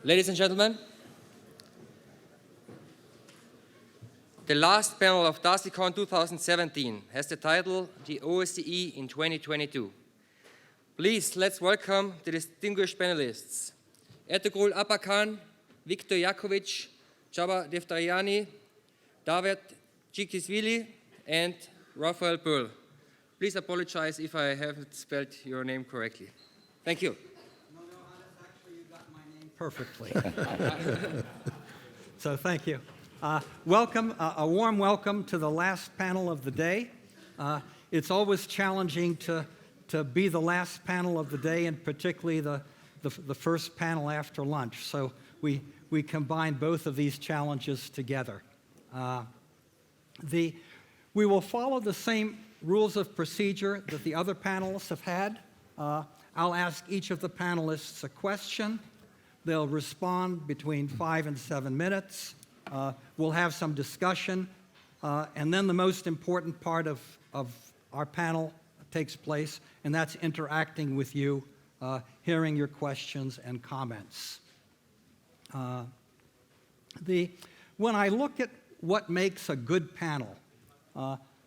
Ladies and gentlemen, the last panel of DASICON 2017 has the title, The OSCE in 2022. Please, let's welcome the distinguished panelists, Ertugrul Apakan, Viktor Yakovic, Csaba Devtariani, David Cikisvili, and Raphael Böll. Please apologize if I haven't spelled your name correctly. Thank you. No, Hannes, actually you got my name perfectly. So thank you. Welcome, a warm welcome to the last panel of the day. It's always challenging to be the last panel of the day, and particularly the first panel after lunch. So we combine both of these challenges together. We will follow the same rules of procedure that the other panelists have had. I'll ask each of the panelists a question. They'll respond between 5 and 7 minutes. We'll have some discussion. And then the most important part of our panel takes place, and that's interacting with you, hearing your questions and comments. When I look at what makes a good panel,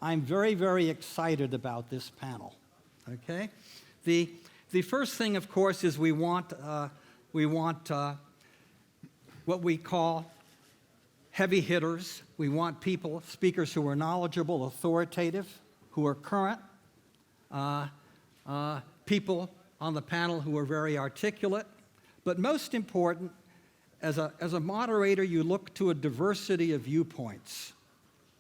I'm very, very excited about this panel. Okay, the first thing, of course, is we want what we call heavy hitters. We want speakers who are knowledgeable, authoritative, who are current. People on the panel who are very articulate. But most important, as a moderator, you look to a diversity of viewpoints.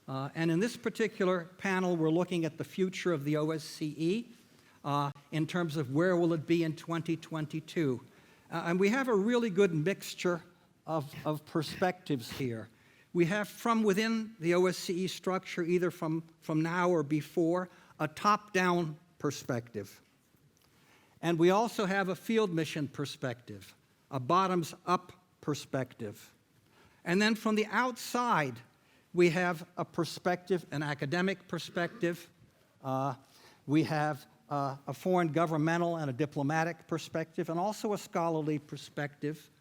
And in this particular panel, we're looking at the future of the OSCE in terms of where will it be in 2022. And we have a really good mixture of perspectives here. We have from within the OSCE structure, either from now or before, a top-down perspective. And we also have a field mission perspective, a bottoms-up perspective. And then from the outside, we have a perspective, an academic perspective. We have a foreign governmental and a diplomatic perspective, and also a scholarly perspective.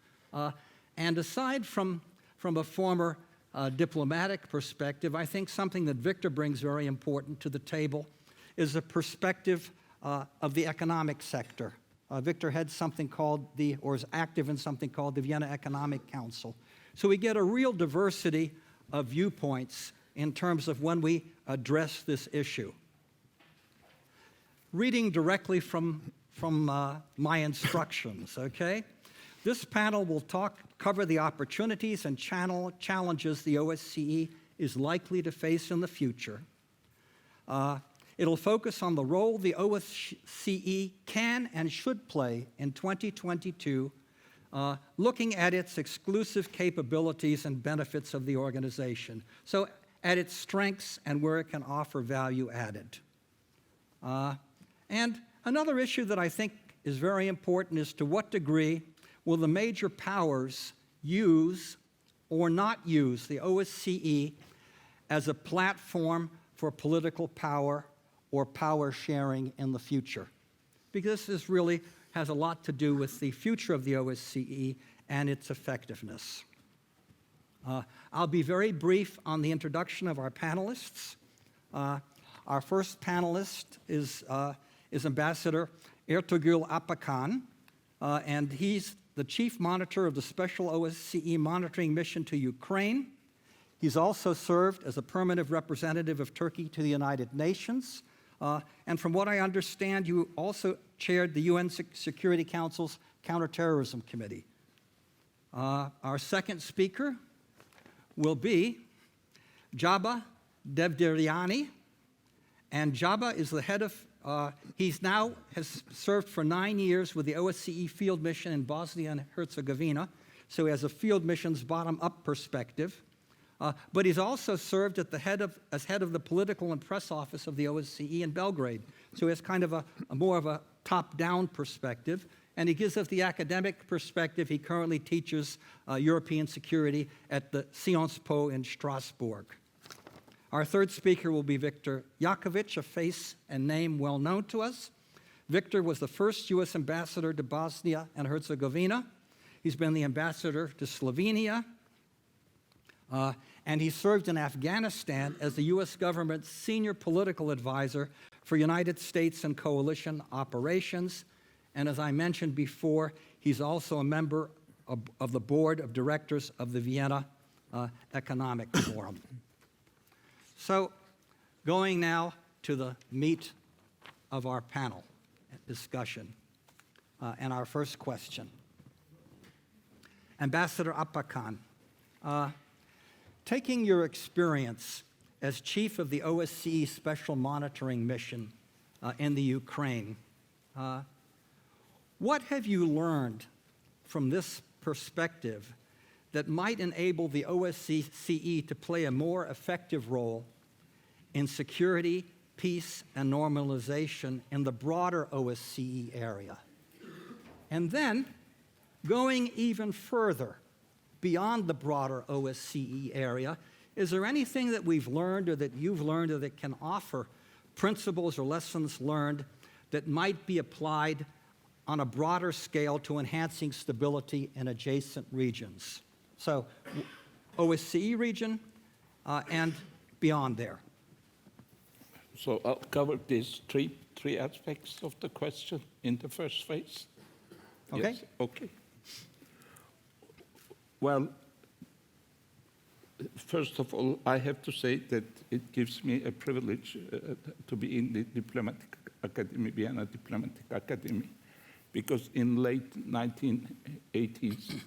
And aside from a former diplomatic perspective, I think something that Victor brings very important to the table is a perspective of the economic sector. Victor heads something called or is active in something called the Vienna Economic Council. So we get a real diversity of viewpoints in terms of when we address this issue. Reading directly from my instructions, okay? This panel will cover the opportunities and challenges the OSCE is likely to face in the future. It'll focus on the role the OSCE can and should play in 2022, looking at its exclusive capabilities and benefits of the organization. So at its strengths and where it can offer value added. And another issue that I think is very important is to what degree will the major powers use or not use the OSCE as a platform for political power or power sharing in the future? Because this really has a lot to do with the future of the OSCE and its effectiveness. I'll be very brief on the introduction of our panelists. Our first panelist is Ambassador Ertugrul Apakan, and he's the chief monitor of the Special OSCE Monitoring Mission to Ukraine. He's also served as a permanent representative of Turkey to the United Nations. And from what I understand, you also chaired the UN Security Council's Counterterrorism Committee. Our second speaker will be Csaba Devtariani. And Csaba is the head of, has served for 9 years with the OSCE field mission in Bosnia and Herzegovina. So he has a field mission's bottom-up perspective. But he's also served as head of the political and press office of the OSCE in Belgrade. So he has kind of more of a top-down perspective. And he gives us the academic perspective. He currently teaches European security at the Sciences Po in Strasbourg. Our third speaker will be Viktor Yakovic, a face and name well known to us. Viktor was the first U.S. ambassador to Bosnia and Herzegovina. He's been the ambassador to Slovenia, and he served in Afghanistan as the U.S. government's senior political advisor for United States and coalition operations. And as I mentioned before, he's also a member of the board of directors of the Vienna Economic Forum. So, going now to the meat of our panel discussion and our first question. Ambassador Apakan, taking your experience as chief of the OSCE Special Monitoring Mission in the Ukraine, what have you learned from this perspective that might enable the OSCE to play a more effective role in security, peace, and normalization in the broader OSCE area? And then, going even further beyond the broader OSCE area, is there anything that we've learned or that you've learned or that can offer principles or lessons learned that might be applied on a broader scale to enhancing stability in adjacent regions? So, OSCE region and beyond there. So I'll cover these three aspects of the question in the first phase. Okay. Yes? Okay. Well, first of all, I have to say that it gives me a privilege to be in the Diplomatic Academy, Vienna Diplomatic Academy, because in late 1980s,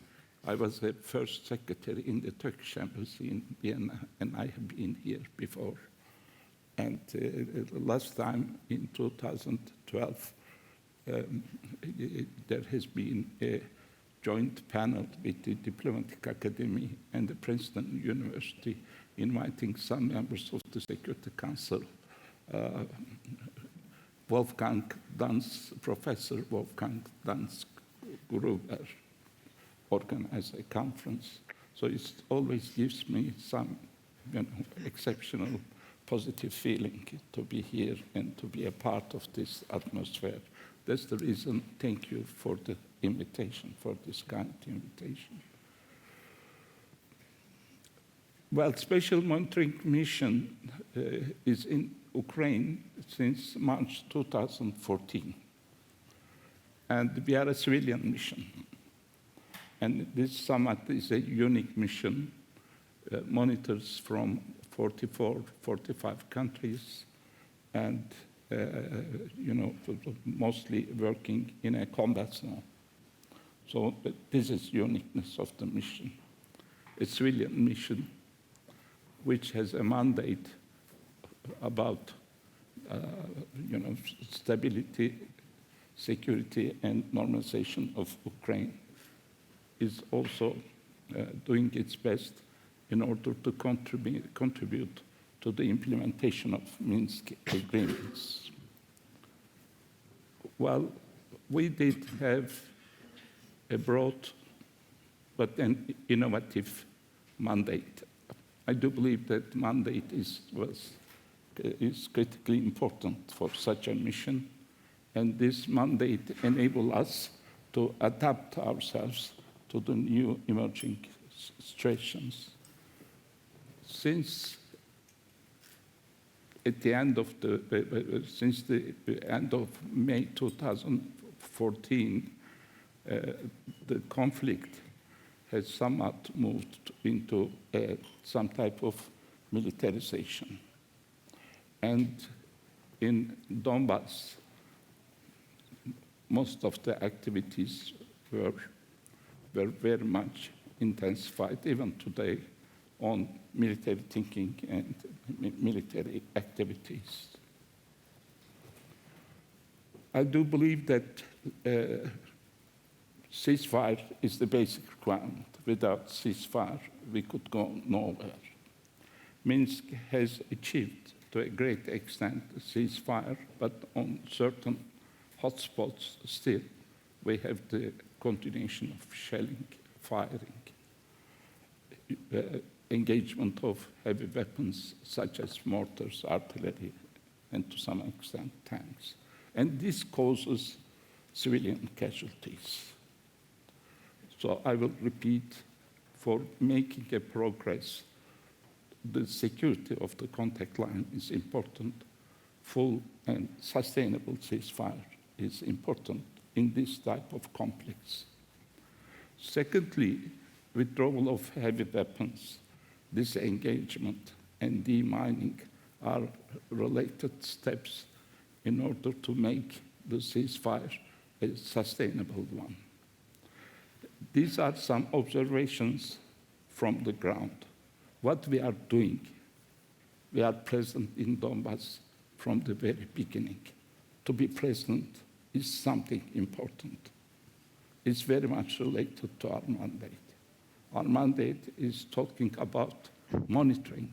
I was the first secretary in the Turkish embassy in Vienna, and I have been here before. And last time, in 2012, there has been a joint panel with the Diplomatic Academy and the Princeton University, inviting some members of the Security Council. Professor Wolfgang Gruber organized a conference. So it always gives me some exceptional positive feeling to be here and to be a part of this atmosphere. That's the reason, thank you for the invitation, for this kind invitation. Well, Special Monitoring Mission is in Ukraine since March 2014. And we are a civilian mission. And this summit is a unique mission, monitors from 45 countries, and mostly working in a combat zone. So this is uniqueness of the mission. A civilian mission which has a mandate about stability, security, and normalization of Ukraine, is also doing its best in order to contribute to the implementation of Minsk agreements. Well, we did have a broad but an innovative mandate. I do believe that mandate is critically important for such a mission, and this mandate enables us to adapt ourselves to the new emerging situations. Since the end of May 2014, the conflict has somewhat moved into some type of militarization. And in Donbass, most of the activities were very much intensified, even today, on military thinking and military activities. I do believe that ceasefire is the basic requirement. Without ceasefire, we could go nowhere. Minsk has achieved, to a great extent, ceasefire, but on certain hotspots still, we have the continuation of shelling, firing, engagement of heavy weapons such as mortars, artillery, and to some extent tanks. And this causes civilian casualties. So I will repeat, for making a progress, the security of the contact line is important. Full and sustainable ceasefire is important in this type of conflicts. Secondly, withdrawal of heavy weapons, disengagement, and demining are related steps in order to make the ceasefire a sustainable one. These are some observations from the ground. What we are doing, we are present in Donbass from the very beginning. To be present is something important. It's very much related to our mandate. Our mandate is talking about monitoring.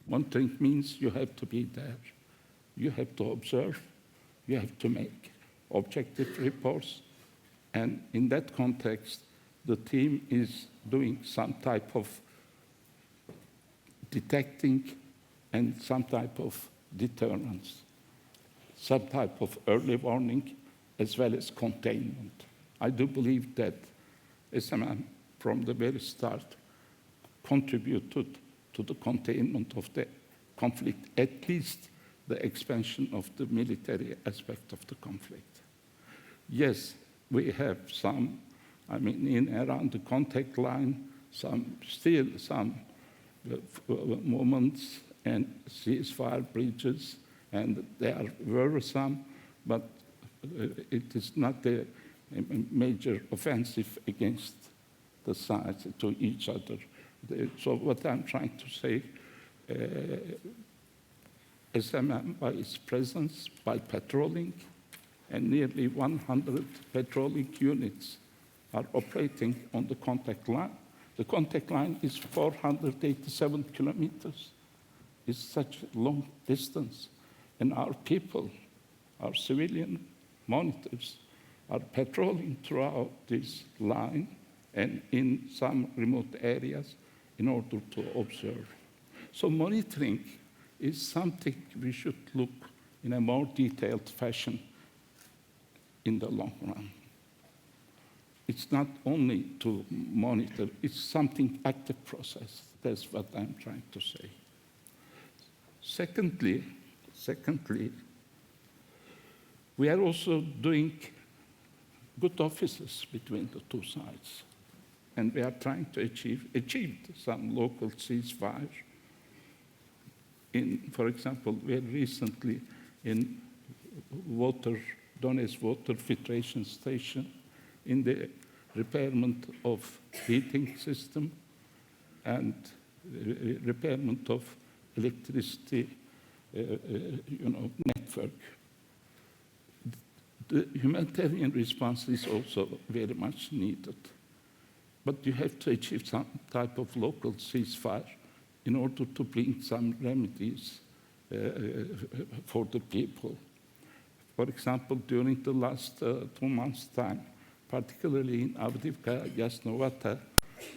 Monitoring means you have to be there. You have to observe. You have to make objective reports. And in that context, the team is doing some type of detecting and some type of deterrence, some type of early warning, as well as containment. I do believe that SMM, from the very start, contributed to the containment of the conflict, at least the expansion of the military aspect of the conflict. Yes, we have some, in and around the contact line, still some moments and ceasefire breaches, and they are worrisome, but it is not a major offensive against the sides to each other. So what I'm trying to say, SMM, by its presence, by patrolling, and nearly 100 patrolling units are operating on the contact line. The contact line is 487 kilometers. It's such a long distance. And our people, our civilian monitors, are patrolling throughout this line and in some remote areas in order to observe. So monitoring is something we should look in a more detailed fashion in the long run. It's not only to monitor, it's something active process. That's what I'm trying to say. Secondly, we are also doing good offices between the two sides. And we are trying to achieve some local ceasefire. For example, we had recently in Donetsk water filtration station, in the repairment of heating system and repairment of electricity network. The humanitarian response is also very much needed. But you have to achieve some type of local ceasefire in order to bring some remedies for the people. For example, during the last 2 months' time, particularly in Avdiivka, Yasnovata,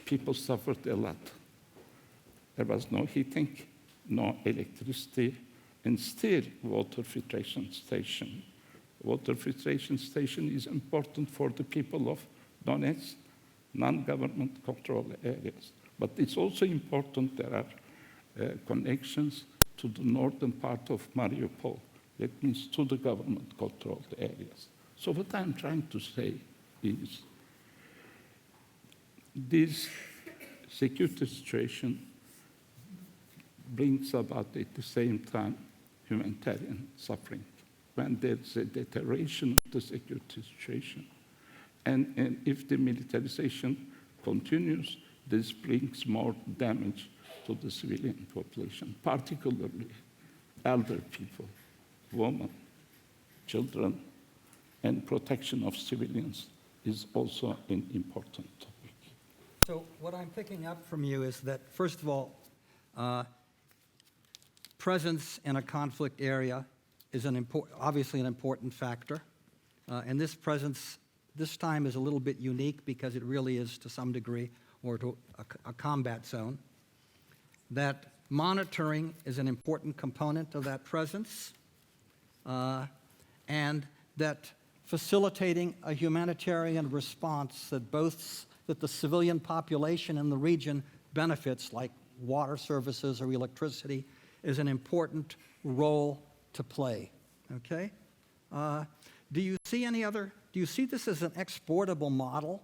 people suffered a lot. There was no heating, no electricity, and still water filtration station. Water filtration station is important for the people of Donetsk, non-government control areas. But it's also important there are connections to the northern part of Mariupol. That means to the government-controlled areas. So what I'm trying to say is this security situation brings about at the same time humanitarian suffering. When there's a deterioration of the security situation, and if the militarization continues, this brings more damage to the civilian population, particularly elder people, women, children, and protection of civilians is also an important topic. So what I'm picking up from you is that, first of all, presence in a conflict area is obviously an important factor. And this presence this time is a little bit unique because it really is, to some degree, or to a combat zone. That monitoring is an important component of that presence, and that facilitating a humanitarian response that both that the civilian population in the region benefits, like water services or electricity, is an important role to play. Okay? Do you see this as an exportable model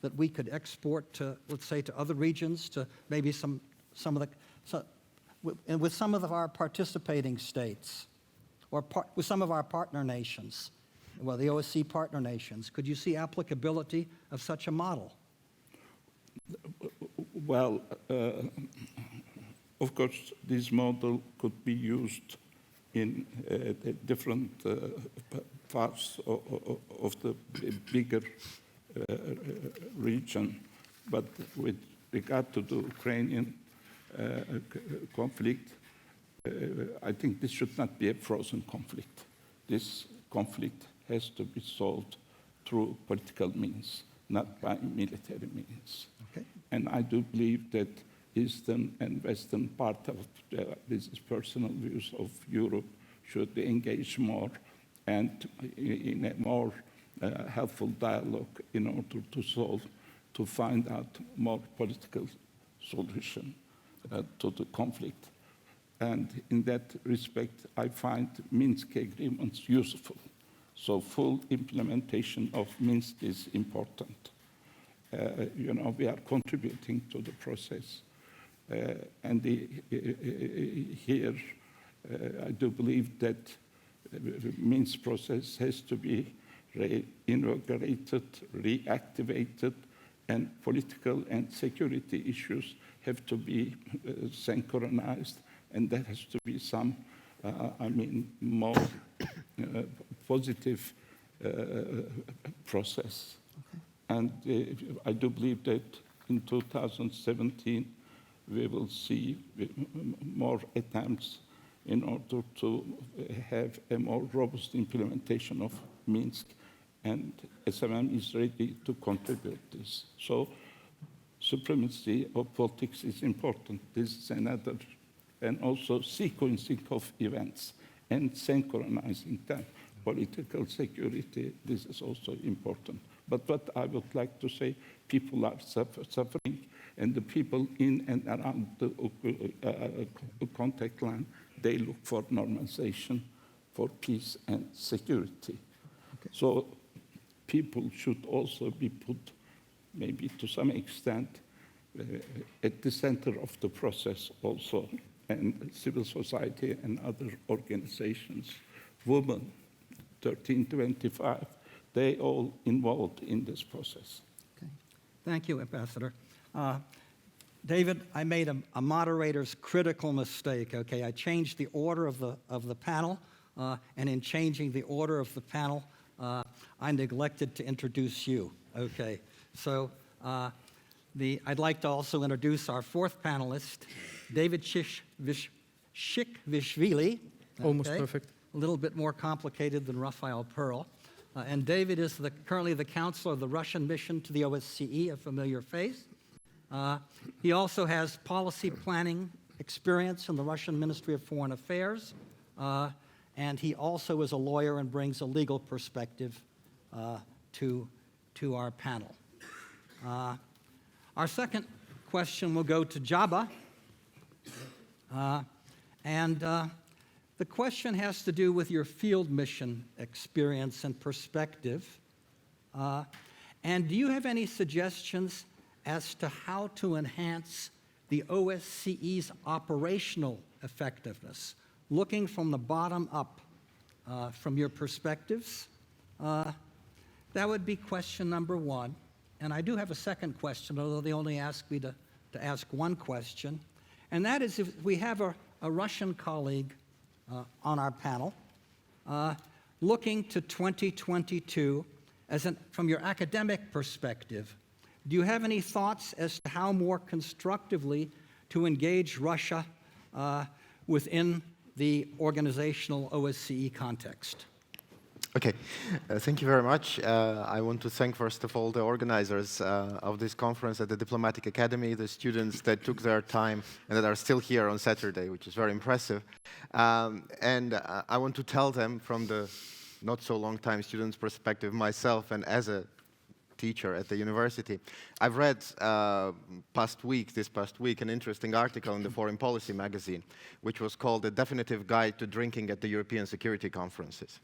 that we could export to, let's say, to other regions, to maybe with some of our participating states, or with some of our partner nations, well, the OSCE partner nations? Could you see applicability of such a model? Well, of course, this model could be used in different parts of the bigger region. But with regard to the Ukrainian conflict, I think this should not be a frozen conflict. This conflict has to be solved through political means, not by military means. Okay. And I do believe that Eastern and Western part of this is personal views of Europe should engage more and in a more helpful dialogue in order to find out more political solution to the conflict. And in that respect, I find Minsk agreements useful. So full implementation of Minsk is important. We are contributing to the process. And here, I do believe that the Minsk process has to be reinvigorated, reactivated, and political and security issues have to be synchronized, and there has to be some, more positive process. Okay. And I do believe that in 2017, we will see more attempts in order to have a more robust implementation of Minsk, and SMM is ready to contribute this. So supremacy of politics is important. This is another, and also sequencing of events and synchronizing them. Political security, this is also important. But what I would like to say, people are suffering, and the people in and around the contact line, they look for normalization, for peace and security. Okay. So people should also be put, maybe to some extent, at the center of the process also, and civil society and other organizations, women, 1325, they all involved in this process. Okay. Thank you, Ambassador. David, I made a moderator's critical mistake. Okay, I changed the order of the panel, and in changing the order of the panel, I neglected to introduce you. Okay, so I'd like to also introduce our fourth panelist, David Shikvishvili. Almost perfect. A little bit more complicated than Raphael Pearl. And David is currently the counselor of the Russian mission to the OSCE, a familiar face. He also has policy planning experience in the Russian Ministry of Foreign Affairs, and he also is a lawyer and brings a legal perspective to our panel. Our second question will go to Jabba, and the question has to do with your field mission experience and perspective. And do you have any suggestions as to how to enhance the OSCE's operational effectiveness, looking from the bottom up from your perspectives? That would be question number one. And I do have a second question, although they only asked me to ask one question. And that is, if we have a Russian colleague on our panel, looking to 2022 from your academic perspective, do you have any thoughts as to how more constructively to engage Russia within the organizational OSCE context? Okay, thank you very much. I want to thank, first of all, the organizers of this conference at the Diplomatic Academy, the students that took their time and that are still here on Saturday, which is very impressive. And I want to tell them from the not so long time student's perspective myself, and as a teacher at the university. I've read this past week, an interesting article in the Foreign Policy magazine, which was called "The Definitive Guide to Drinking at the European Security Conferences,"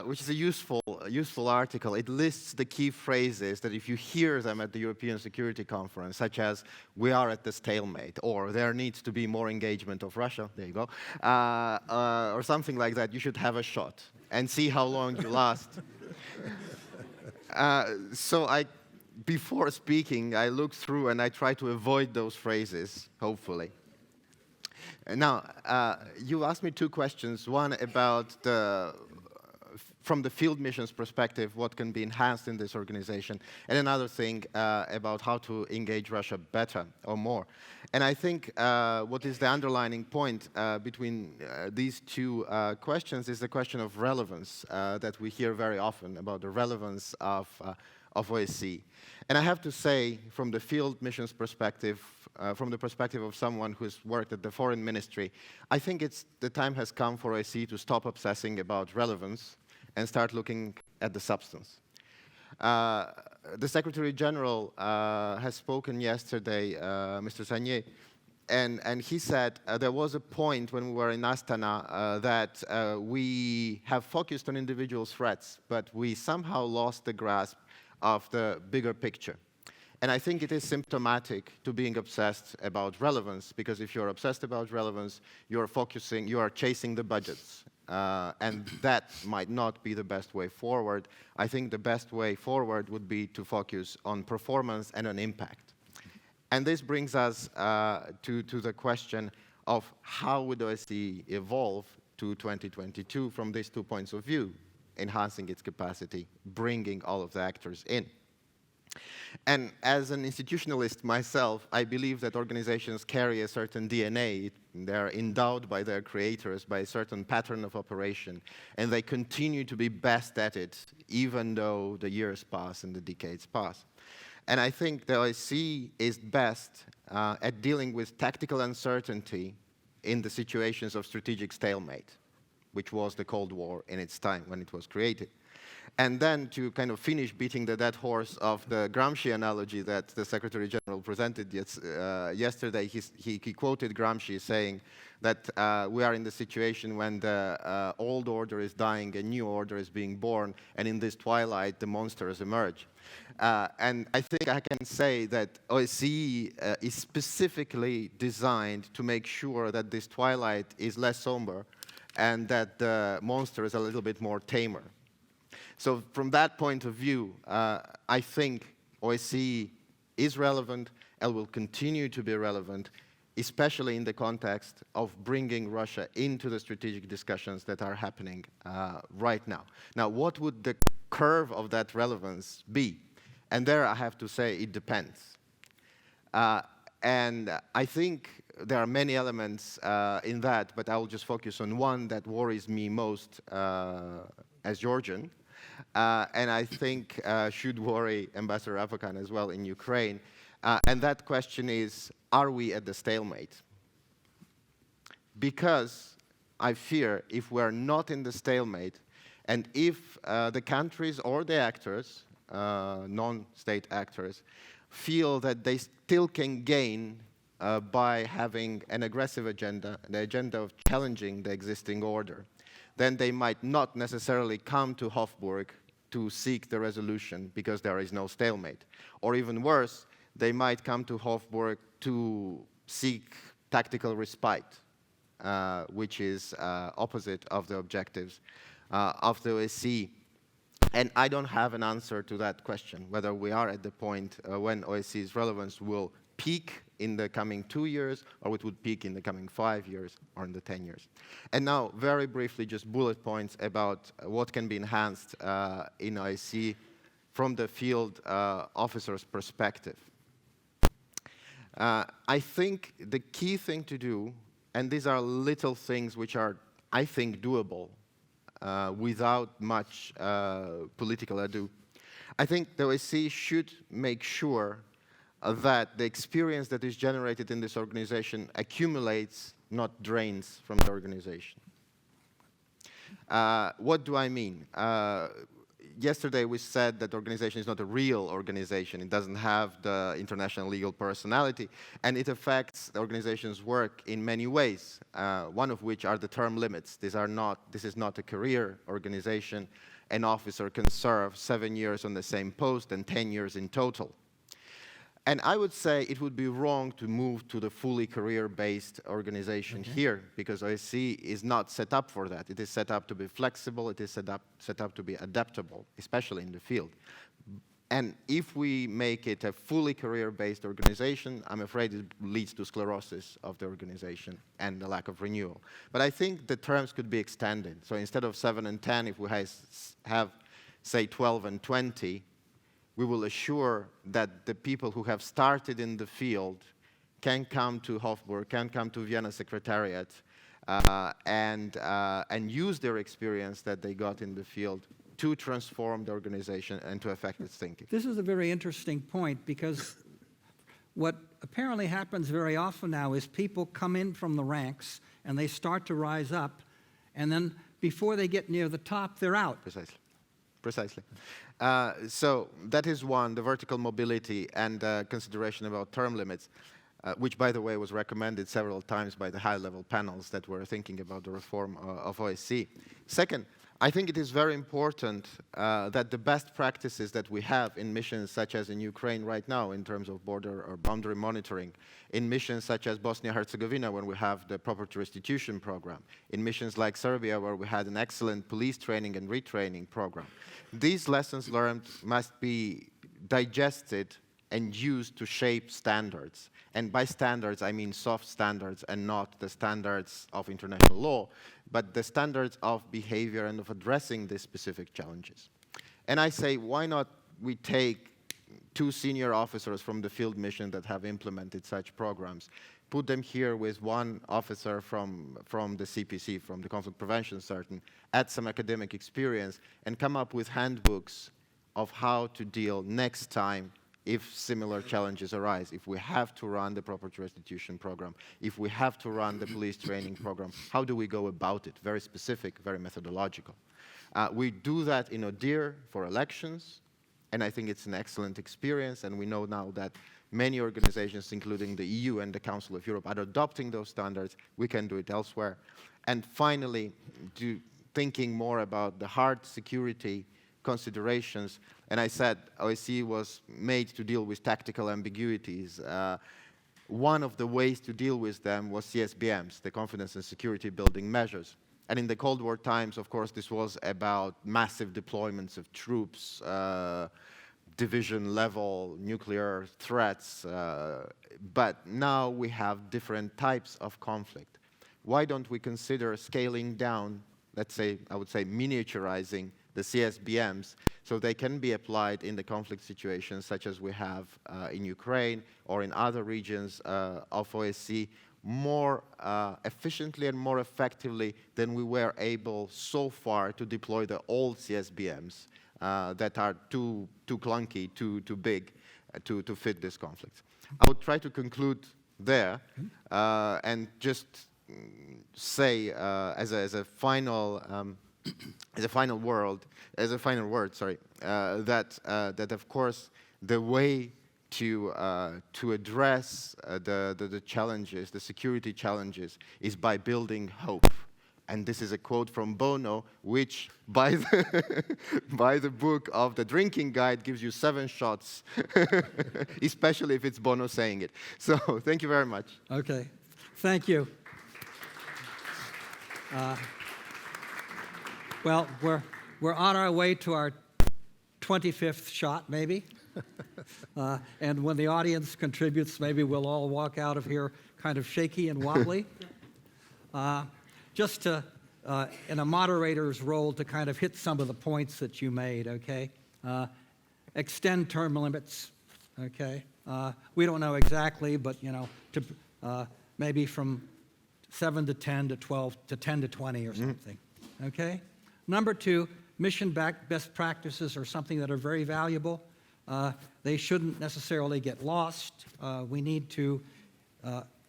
which is a useful article. It lists the key phrases that if you hear them at the European Security Conference, such as "we are at the stalemate," or "there needs to be more engagement of Russia," there you go, or something like that, you should have a shot and see how long you last. So before speaking, I looked through and I tried to avoid those phrases, hopefully. Now, you asked me two questions. One about from the field missions perspective, what can be enhanced in this organization, and another thing about how to engage Russia better or more. And I think what is the underlining point between these two questions is the question of relevance that we hear very often about the relevance of OSCE. And I have to say, from the field missions perspective, from the perspective of someone who's worked at the foreign ministry, I think the time has come for OSCE to stop obsessing about relevance and start looking at the substance. The Secretary General has spoken yesterday, Mr. Sagnier, and he said there was a point when we were in Astana that we have focused on individual threats, but we somehow lost the grasp of the bigger picture. And I think it is symptomatic to being obsessed about relevance, because if you're obsessed about relevance, you are chasing the budgets. And that might not be the best way forward. I think the best way forward would be to focus on performance and on impact. And this brings us to the question of how would OSCE evolve to 2022 from these 2 points of view, enhancing its capacity, bringing all of the actors in. And as an institutionalist myself, I believe that organizations carry a certain DNA. They're endowed by their creators by a certain pattern of operation, and they continue to be best at it, even though the years pass and the decades pass. And I think the OSCE is best at dealing with tactical uncertainty in the situations of strategic stalemate, which was the Cold War in its time when it was created. And then to kind of finish beating the dead horse of the Gramsci analogy that the Secretary General presented yesterday, he quoted Gramsci saying that we are in the situation when the old order is dying, a new order is being born, and in this twilight the monsters emerge. And I think I can say that OSCE is specifically designed to make sure that this twilight is less somber and that the monster is a little bit more tamer. So from that point of view, I think OSCE is relevant and will continue to be relevant, especially in the context of bringing Russia into the strategic discussions that are happening right now. Now, what would the curve of that relevance be? And there I have to say it depends. And I think there are many elements in that, but I will just focus on one that worries me most as Georgian. And I think should worry Ambassador Apokan as well in Ukraine. And that question is, are we at the stalemate? Because I fear if we're not in the stalemate, and if the countries or the actors, non-state actors, feel that they still can gain by having an aggressive agenda, the agenda of challenging the existing order, then they might not necessarily come to Hofburg to seek the resolution because there is no stalemate. Or even worse, they might come to Hofburg to seek tactical respite, which is opposite of the objectives of the OSCE. And I don't have an answer to that question, whether we are at the point when OSCE's relevance will peak in the coming 2 years, or it would peak in the coming 5 years, or in the 10 years. And now, very briefly, just bullet points about what can be enhanced in OSCE from the field officer's perspective. I think the key thing to do, and these are little things which are, I think, doable without much political ado. I think the OSCE should make sure that the experience that is generated in this organization accumulates, not drains from the organization. What do I mean? yesterday we said that the organization is not a real organization. It doesn't have the international legal personality, and it affects the organization's work in many ways, one of which are the term limits. This is not a career organization. An officer can serve 7 years on the same post and 10 years in total. And I would say it would be wrong to move to the fully career-based organization here, because OSCE is not set up for that. It is set up to be flexible. It is set up to be adaptable, especially in the field. And if we make it a fully career-based organization, I'm afraid it leads to sclerosis of the organization and the lack of renewal. But I think the terms could be extended. So instead of 7 and 10, if we have say, 12 and 20, we will assure that the people who have started in the field can come to Hofburg, can come to Vienna Secretariat, and use their experience that they got in the field to transform the organization and to affect its thinking. This is a very interesting point, because what apparently happens very often now is people come in from the ranks and they start to rise up, and then before they get near the top, they're out. Precisely. So that is one, the vertical mobility and consideration about term limits, which, by the way, was recommended several times by the high-level panels that were thinking about the reform of OSCE. Second, I think it is very important that the best practices that we have in missions such as in Ukraine right now in terms of border or boundary monitoring, in missions such as Bosnia-Herzegovina when we have the property restitution program, in missions like Serbia where we had an excellent police training and retraining program, these lessons learned must be digested and used to shape standards. And by standards, I mean soft standards and not the standards of international law, but the standards of behavior and of addressing these specific challenges. And I say, why not we take 2 senior officers from the field mission that have implemented such programs, put them here with 1 officer from the CPC, from the conflict prevention certain, add some academic experience, and come up with handbooks of how to deal next time if similar challenges arise, if we have to run the property restitution program, if we have to run the police training program, how do we go about it? Very specific, very methodological. We do that in ODIHR for elections, and I think it's an excellent experience, and we know now that many organizations, including the EU and the Council of Europe, are adopting those standards. We can do it elsewhere. And finally, thinking more about the hard security considerations, and I said OSCE was made to deal with tactical ambiguities. One of the ways to deal with them was CSBMs, the confidence and security building measures. And in the Cold War times, of course, this was about massive deployments of troops, division-level nuclear threats. But now we have different types of conflict. Why don't we consider scaling down, let's say, I would say miniaturizing the CSBMs, so they can be applied in the conflict situations such as we have in Ukraine or in other regions of OSCE more efficiently and more effectively than we were able so far to deploy the old CSBMs that are too clunky, too big to fit this conflict. I would try to conclude there and just say as a final word, that of course the way to address the challenges, the security challenges, is by building hope. And this is a quote from Bono, which by the book of the drinking guide gives you 7 shots, especially if it's Bono saying it. So thank you very much. Okay, thank you. Well, we're on our way to our 25th shot, maybe. And when the audience contributes, maybe we'll all walk out of here kind of shaky and wobbly. Just to, in a moderator's role, to kind of hit some of the points that you made, okay? Extend term limits, okay? We don't know exactly, but, you know, maybe from 7 to 10 to 12 to 10 to 20 or something, okay? Number 2, mission-backed best practices are something that are very valuable. They shouldn't necessarily get lost. We need to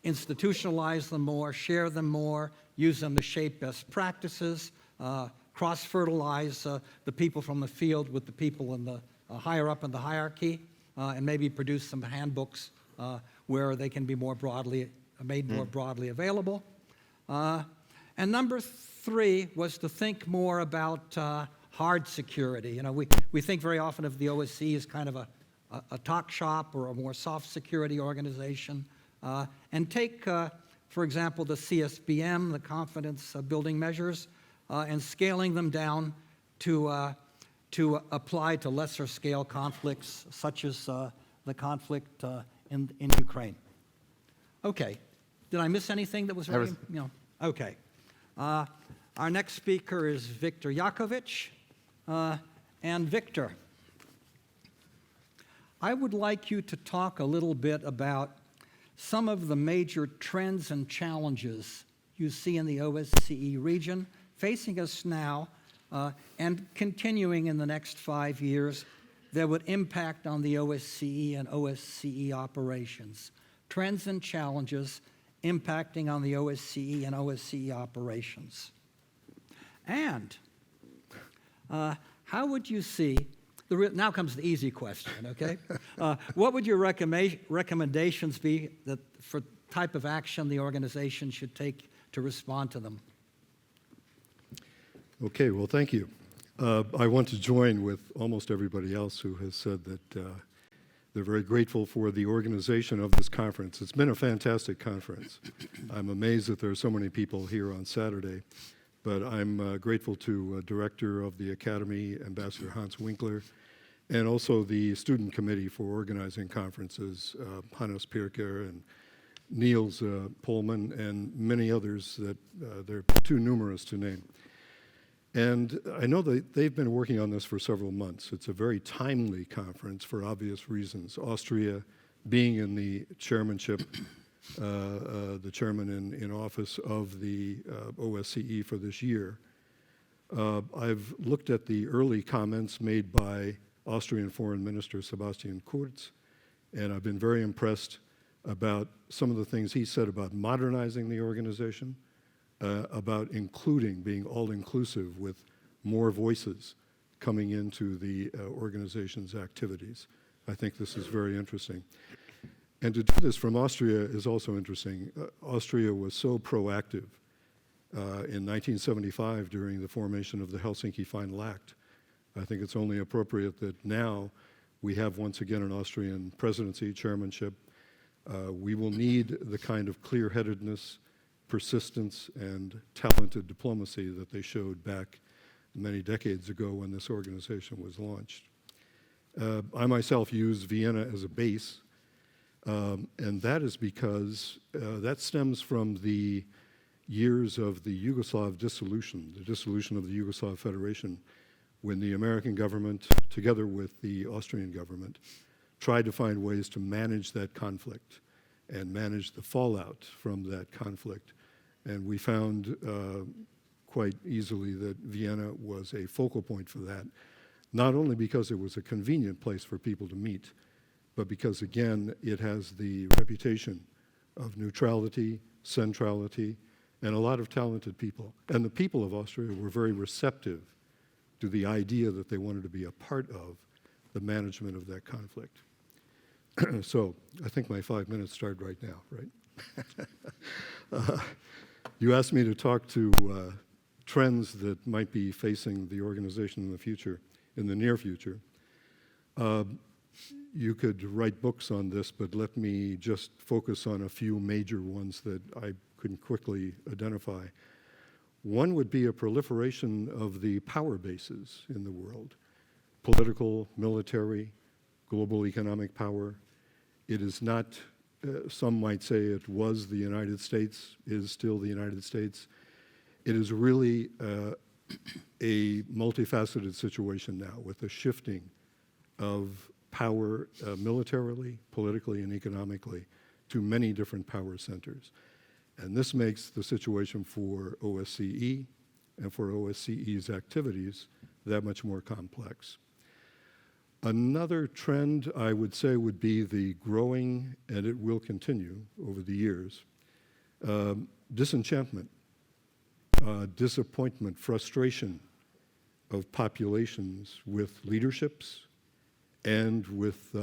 institutionalize them more, share them more, use them to shape best practices, cross-fertilize the people from the field with the people in the higher up in the hierarchy, and maybe produce some handbooks where they can be made more broadly available. And number 3 was to think more about hard security. You know, we think very often of the OSCE as kind of a talk shop or a more soft security organization. And take, for example, the CSBM, the confidence building measures, and scaling them down to apply to lesser scale conflicts, such as the conflict in Ukraine. Okay. Did I miss anything that was very, Okay. Our next speaker is Viktor Yakovich. And Viktor, I would like you to talk a little bit about some of the major trends and challenges you see in the OSCE region facing us now and continuing in the next 5 years that would impact on the OSCE and OSCE operations. Trends and challenges impacting on the OSCE and OSCE operations. And how would you see, now comes the easy question, okay? What would your recommendations be for type of action the organization should take to respond to them? Okay, well, thank you. I want to join with almost everybody else who has said that they're very grateful for the organization of this conference. It's been a fantastic conference. I'm amazed that there are so many people here on Saturday, but I'm grateful to Director of the Academy, Ambassador Hans Winkler, and also the student committee for organizing conferences, Hannes Pirker and Niels Pullman, and many others that they're too numerous to name. And I know that they've been working on this for several months. It's a very timely conference for obvious reasons. Austria being in the chairmanship, the chairman in office of the OSCE for this year. I've looked at the early comments made by Austrian Foreign Minister Sebastian Kurz, and I've been very impressed about some of the things he said about modernizing the organization, about including, being all-inclusive with more voices coming into the organization's activities. I think this is very interesting. And to do this from Austria is also interesting. Austria was so proactive in 1975 during the formation of the Helsinki Final Act. I think it's only appropriate that now we have once again an Austrian presidency, chairmanship. We will need the kind of clear-headedness, persistence, and talented diplomacy that they showed back many decades ago when this organization was launched. I myself use Vienna as a base, and that is because that stems from the years of the Yugoslav dissolution, the dissolution of the Yugoslav Federation, when the American government, together with the Austrian government, tried to find ways to manage that conflict and manage the fallout from that conflict. And we found quite easily that Vienna was a focal point for that, not only because it was a convenient place for people to meet, but because, again, it has the reputation of neutrality, centrality, and a lot of talented people. And the people of Austria were very receptive to the idea that they wanted to be a part of the management of that conflict. So I think my 5 minutes start right now, right? You asked me to talk to trends that might be facing the organization in the future, in the near future. You could write books on this, but let me just focus on a few major ones that I can quickly identify. One would be a proliferation of the power bases in the world, political, military, global economic power. It is not, some might say it was the United States, is still the United States. It is really a multifaceted situation now with a shifting of power militarily, politically, and economically to many different power centers. And this makes the situation for OSCE and for OSCE's activities that much more complex. Another trend I would say would be the growing, and it will continue over the years, disenchantment, disappointment, frustration of populations with leaderships and with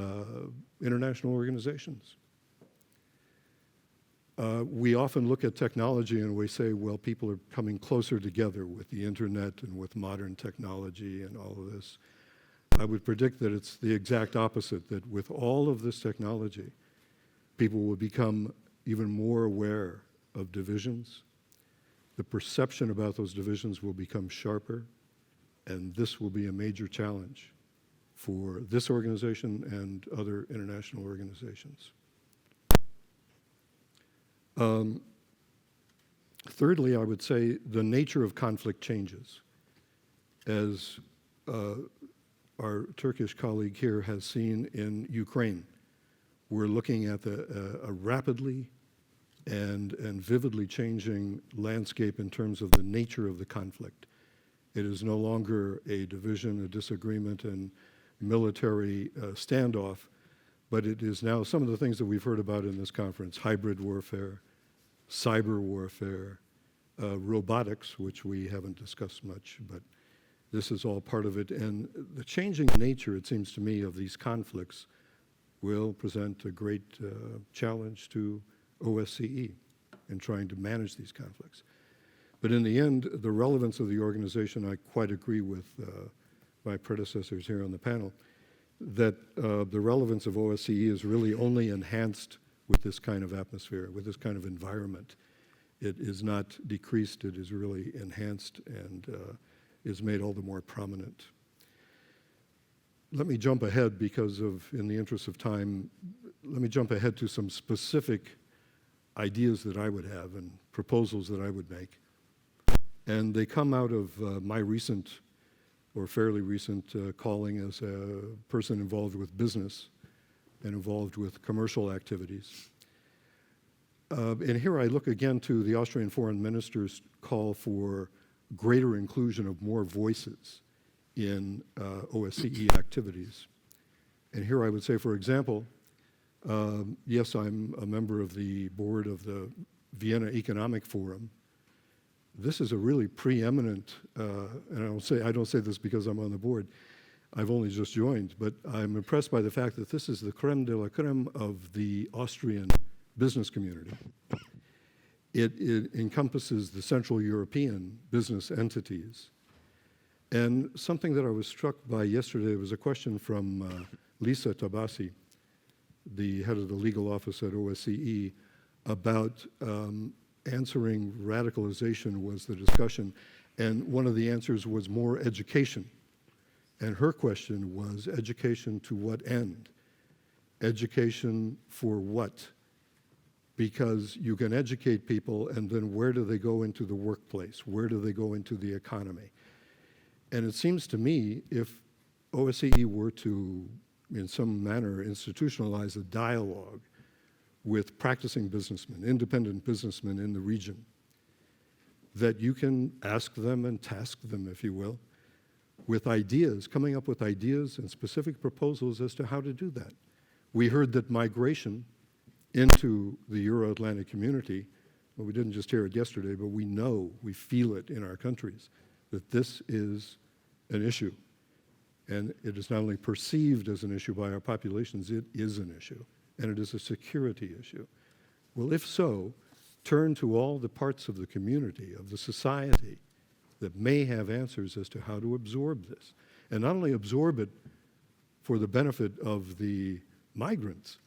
international organizations. We often look at technology and we say, well, people are coming closer together with the internet and with modern technology and all of this. I would predict that it's the exact opposite, that with all of this technology, people will become even more aware of divisions. The perception about those divisions will become sharper, and this will be a major challenge for this organization and other international organizations. Thirdly, I would say the nature of conflict changes. As our Turkish colleague here has seen in Ukraine, we're looking at a rapidly and vividly changing landscape in terms of the nature of the conflict. It is no longer a division, a disagreement, and military standoff, but it is now some of the things that we've heard about in this conference: hybrid warfare, cyber warfare, robotics, which we haven't discussed much, but this is all part of it. And the changing nature, it seems to me, of these conflicts will present a great challenge to OSCE in trying to manage these conflicts. But in the end, the relevance of the organization, I quite agree with my predecessors here on the panel, that the relevance of OSCE is really only enhanced with this kind of atmosphere, with this kind of environment. It is not decreased, it is really enhanced and is made all the more prominent. Let me jump ahead because in the interest of time, let me jump ahead to some specific ideas that I would have and proposals that I would make. And they come out of my recent, or fairly recent, calling as a person involved with business and involved with commercial activities. And here I look again to the Austrian foreign minister's call for greater inclusion of more voices in OSCE activities. And here I would say, for example, yes, I'm a member of the board of the Vienna Economic Forum. This is a really preeminent, and I don't say this because I'm on the board, I've only just joined, but I'm impressed by the fact that this is the creme de la creme of the Austrian business community. It encompasses the Central European business entities. And something that I was struck by yesterday was a question from Lisa Tabasi, the head of the legal office at OSCE, about answering radicalization was the discussion. And one of the answers was more education. And her question was, education to what end? Education for what? Because you can educate people, and then where do they go into the workplace? Where do they go into the economy? And it seems to me, if OSCE were to, in some manner, institutionalize a dialogue with practicing businessmen, independent businessmen in the region, that you can ask them and task them, if you will, with ideas, coming up with ideas and specific proposals as to how to do that. We heard that migration into the Euro-Atlantic community, well, we didn't just hear it yesterday, but we know, we feel it in our countries, that this is an issue. And it is not only perceived as an issue by our populations, it is an issue, and it is a security issue. Well, if so, turn to all the parts of the community, of the society, that may have answers as to how to absorb this. And not only absorb it for the benefit of the migrants,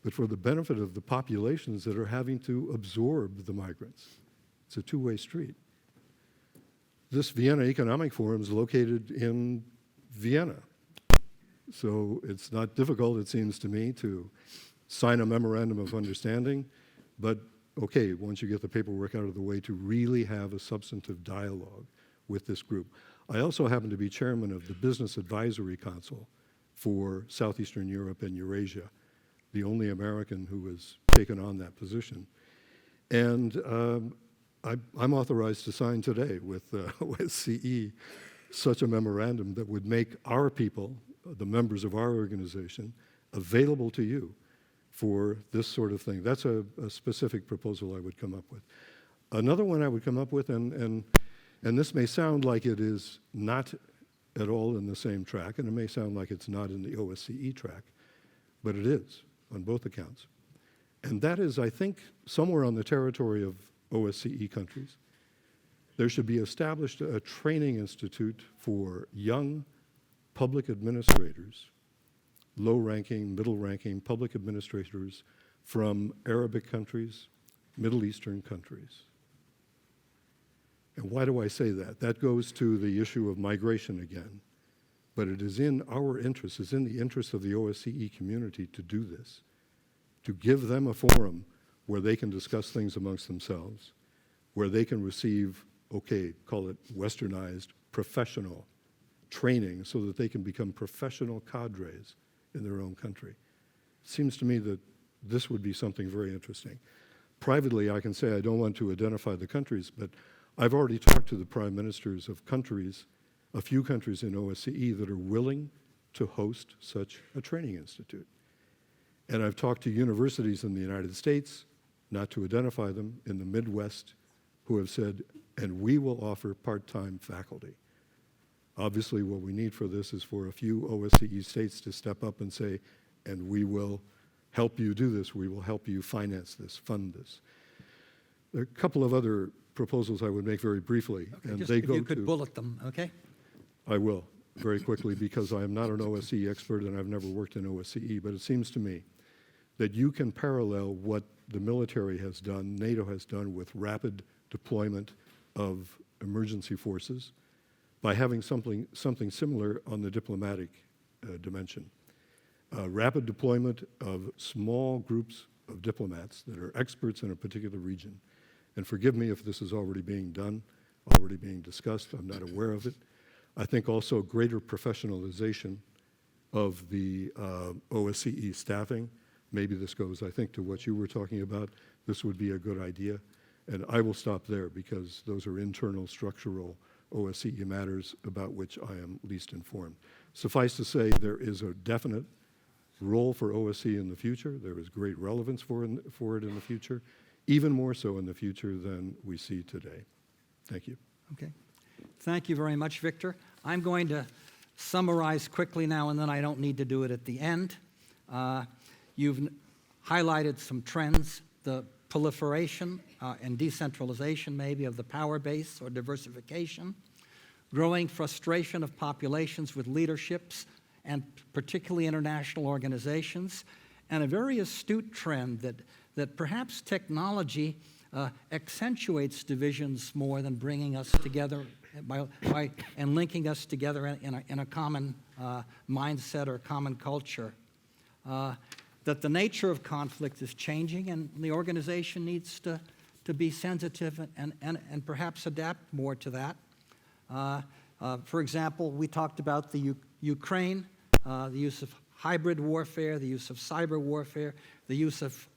but for the benefit of the populations that are having to absorb the migrants. It's a two-way street. This Vienna Economic Forum is located in Vienna. So it's not difficult, it seems to me, to sign a memorandum of understanding, but okay, once you get the paperwork out of the way, to really have a substantive dialogue with this group. I also happen to be chairman of the Business Advisory Council for Southeastern Europe and Eurasia, the only American who has taken on that position. And I'm authorized to sign today with OSCE such a memorandum that would make our people, the members of our organization, available to you for this sort of thing. That's a specific proposal I would come up with. Another one I would come up with, and this may sound like it is not at all in the same track, and it may sound like it's not in the OSCE track, but it is on both accounts. And that is, I think, somewhere on the territory of OSCE countries. There should be established a training institute for young public administrators, low-ranking, middle-ranking public administrators from Arabic countries, Middle Eastern countries. And why do I say that? That goes to the issue of migration again. But it is in our interest, it's in the interest of the OSCE community to do this, to give them a forum where they can discuss things amongst themselves, where they can receive, okay, call it westernized, professional training so that they can become professional cadres in their own country. It seems to me that this would be something very interesting. Privately, I can say I don't want to identify the countries, but I've already talked to the prime ministers of countries, a few countries in OSCE that are willing to host such a training institute. And I've talked to universities in the United States, not to identify them, in the Midwest, who have said, and we will offer part-time faculty. Obviously, what we need for this is for a few OSCE states to step up and say, and we will help you do this, we will help you finance this, fund this. There are a couple of other proposals I would make very briefly, Okay, and just they if go you could to... bullet them, okay? I will, very quickly, because I am not an OSCE expert and I've never worked in OSCE, but it seems to me that you can parallel what the military has done, NATO has done with rapid deployment of emergency forces by having something similar on the diplomatic dimension. Rapid deployment of small groups of diplomats that are experts in a particular region. And forgive me if this is already being done, already being discussed, I'm not aware of it. I think also greater professionalization of the OSCE staffing. Maybe this goes, I think, to what you were talking about. This would be a good idea. And I will stop there because those are internal structural OSCE matters about which I am least informed. Suffice to say, there is a definite role for OSCE in the future. There is great relevance for it in the future, even more so in the future than we see today. Thank you. Okay. Thank you very much, Victor. I'm going to summarize quickly now, and then I don't need to do it at the end. You've highlighted some trends, the proliferation and decentralization, maybe, of the power base or diversification, growing frustration of populations with leaderships, and particularly international organizations, and a very astute trend that perhaps technology accentuates divisions more than bringing us together and linking us together in a common mindset or common culture. That the nature of conflict is changing, and the organization needs to be sensitive and perhaps adapt more to that. For example, we talked about the Ukraine, the use of hybrid warfare, the use of cyber warfare, the use of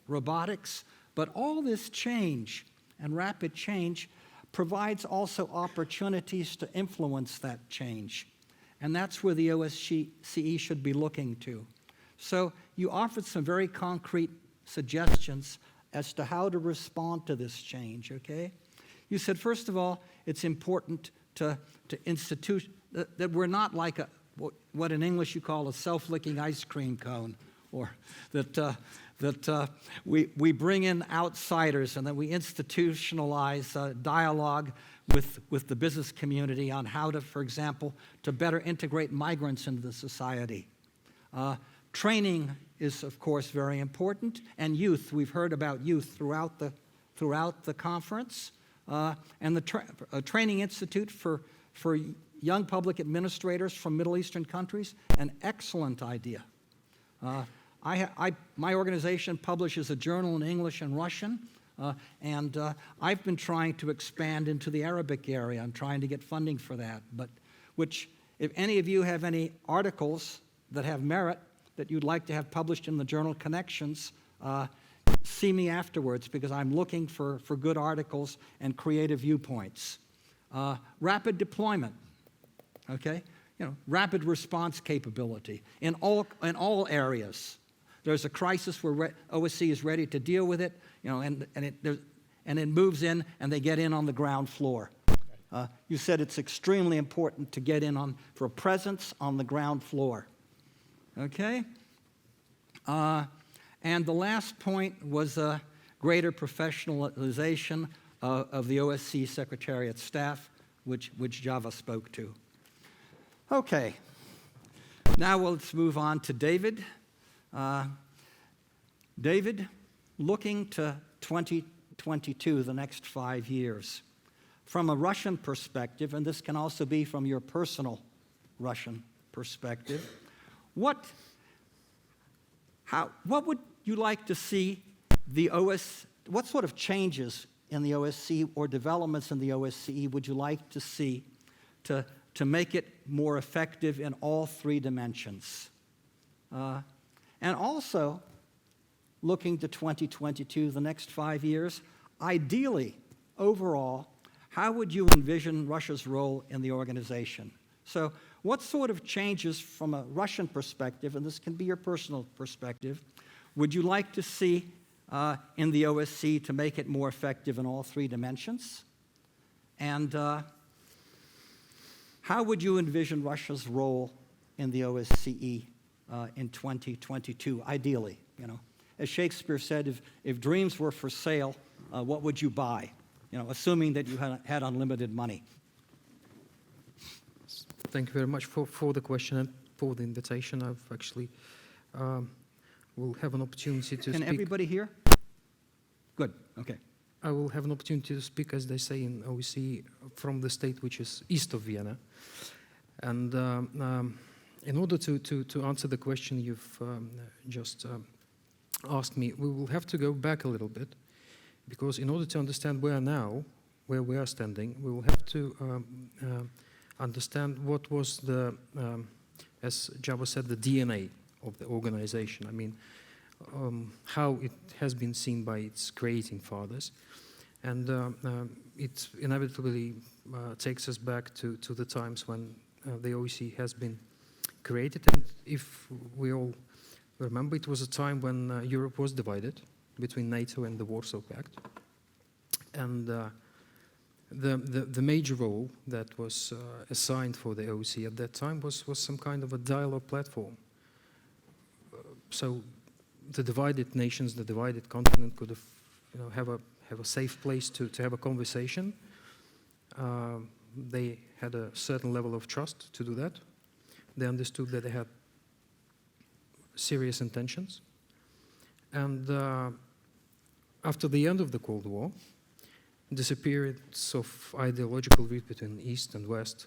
robotics. But all this change and rapid change provides also opportunities to influence that change. And that's where the OSCE should be looking to. So you offered some very concrete suggestions as to how to respond to this change, okay? You said, first of all, it's important to institute that we're not like what in English you call a self-licking ice cream cone, or that we bring in outsiders and that we institutionalize dialogue with the business community on how to, for example, to better integrate migrants into the society. Training is, of course, very important, and youth. We've heard about youth throughout the conference, and the Training Institute for young public administrators from Middle Eastern countries, an excellent idea. My organization publishes a journal in English and Russian, and I've been trying to expand into the Arabic area. I'm trying to get funding for that, which, if any of you have any articles that have merit that you'd like to have published in the journal Connections, see me afterwards, because I'm looking for good articles and creative viewpoints. Rapid deployment, okay? Rapid response capability in all areas. There's a crisis where OSCE is ready to deal with it, and it moves in, and they get in on the ground floor. You said it's extremely important to get in for a presence on the ground floor. Okay? And the last point was greater professionalization of the OSCE Secretariat staff, which Java spoke to. Okay. Now let's move on to David. David, looking to 2022, the next 5 years, from a Russian perspective, and this can also be from your personal Russian perspective, what would you like to see what sort of changes in the OSCE or developments in the OSCE would you like to see to make it more effective in all 3 dimensions? And also, looking to 2022, the next 5 years, ideally, overall, how would you envision Russia's role in the organization? So what sort of changes from a Russian perspective, and this can be your personal perspective, would you like to see in the OSCE to make it more effective in all 3 dimensions? And how would you envision Russia's role in the OSCE in 2022, ideally? You know, as Shakespeare said, if dreams were for sale, what would you buy? You know, assuming that you had unlimited money. Thank you very much for the question and for the invitation. I've actually will have an opportunity to speak. Can everybody hear? Good. Okay. I will have an opportunity to speak, as they say in OSCE, from the state which is east of Vienna. And in order to answer the question you've just asked me, we will have to go back a little bit, because in order to understand where we are standing, we will have to understand what was the, as Java said, the DNA of the organization. I mean, how it has been seen by its creating fathers. And it inevitably takes us back to the times when the OSCE has been created. And if we all remember, it was a time when Europe was divided between NATO and the Warsaw Pact. And the major role that was assigned for the OSCE at that time was some kind of a dialogue platform. So the divided nations, the divided continent could have a safe place to have a conversation. They had a certain level of trust to do that. They understood that they had serious intentions. And after the end of the Cold War, disappearance of ideological rift between East and West,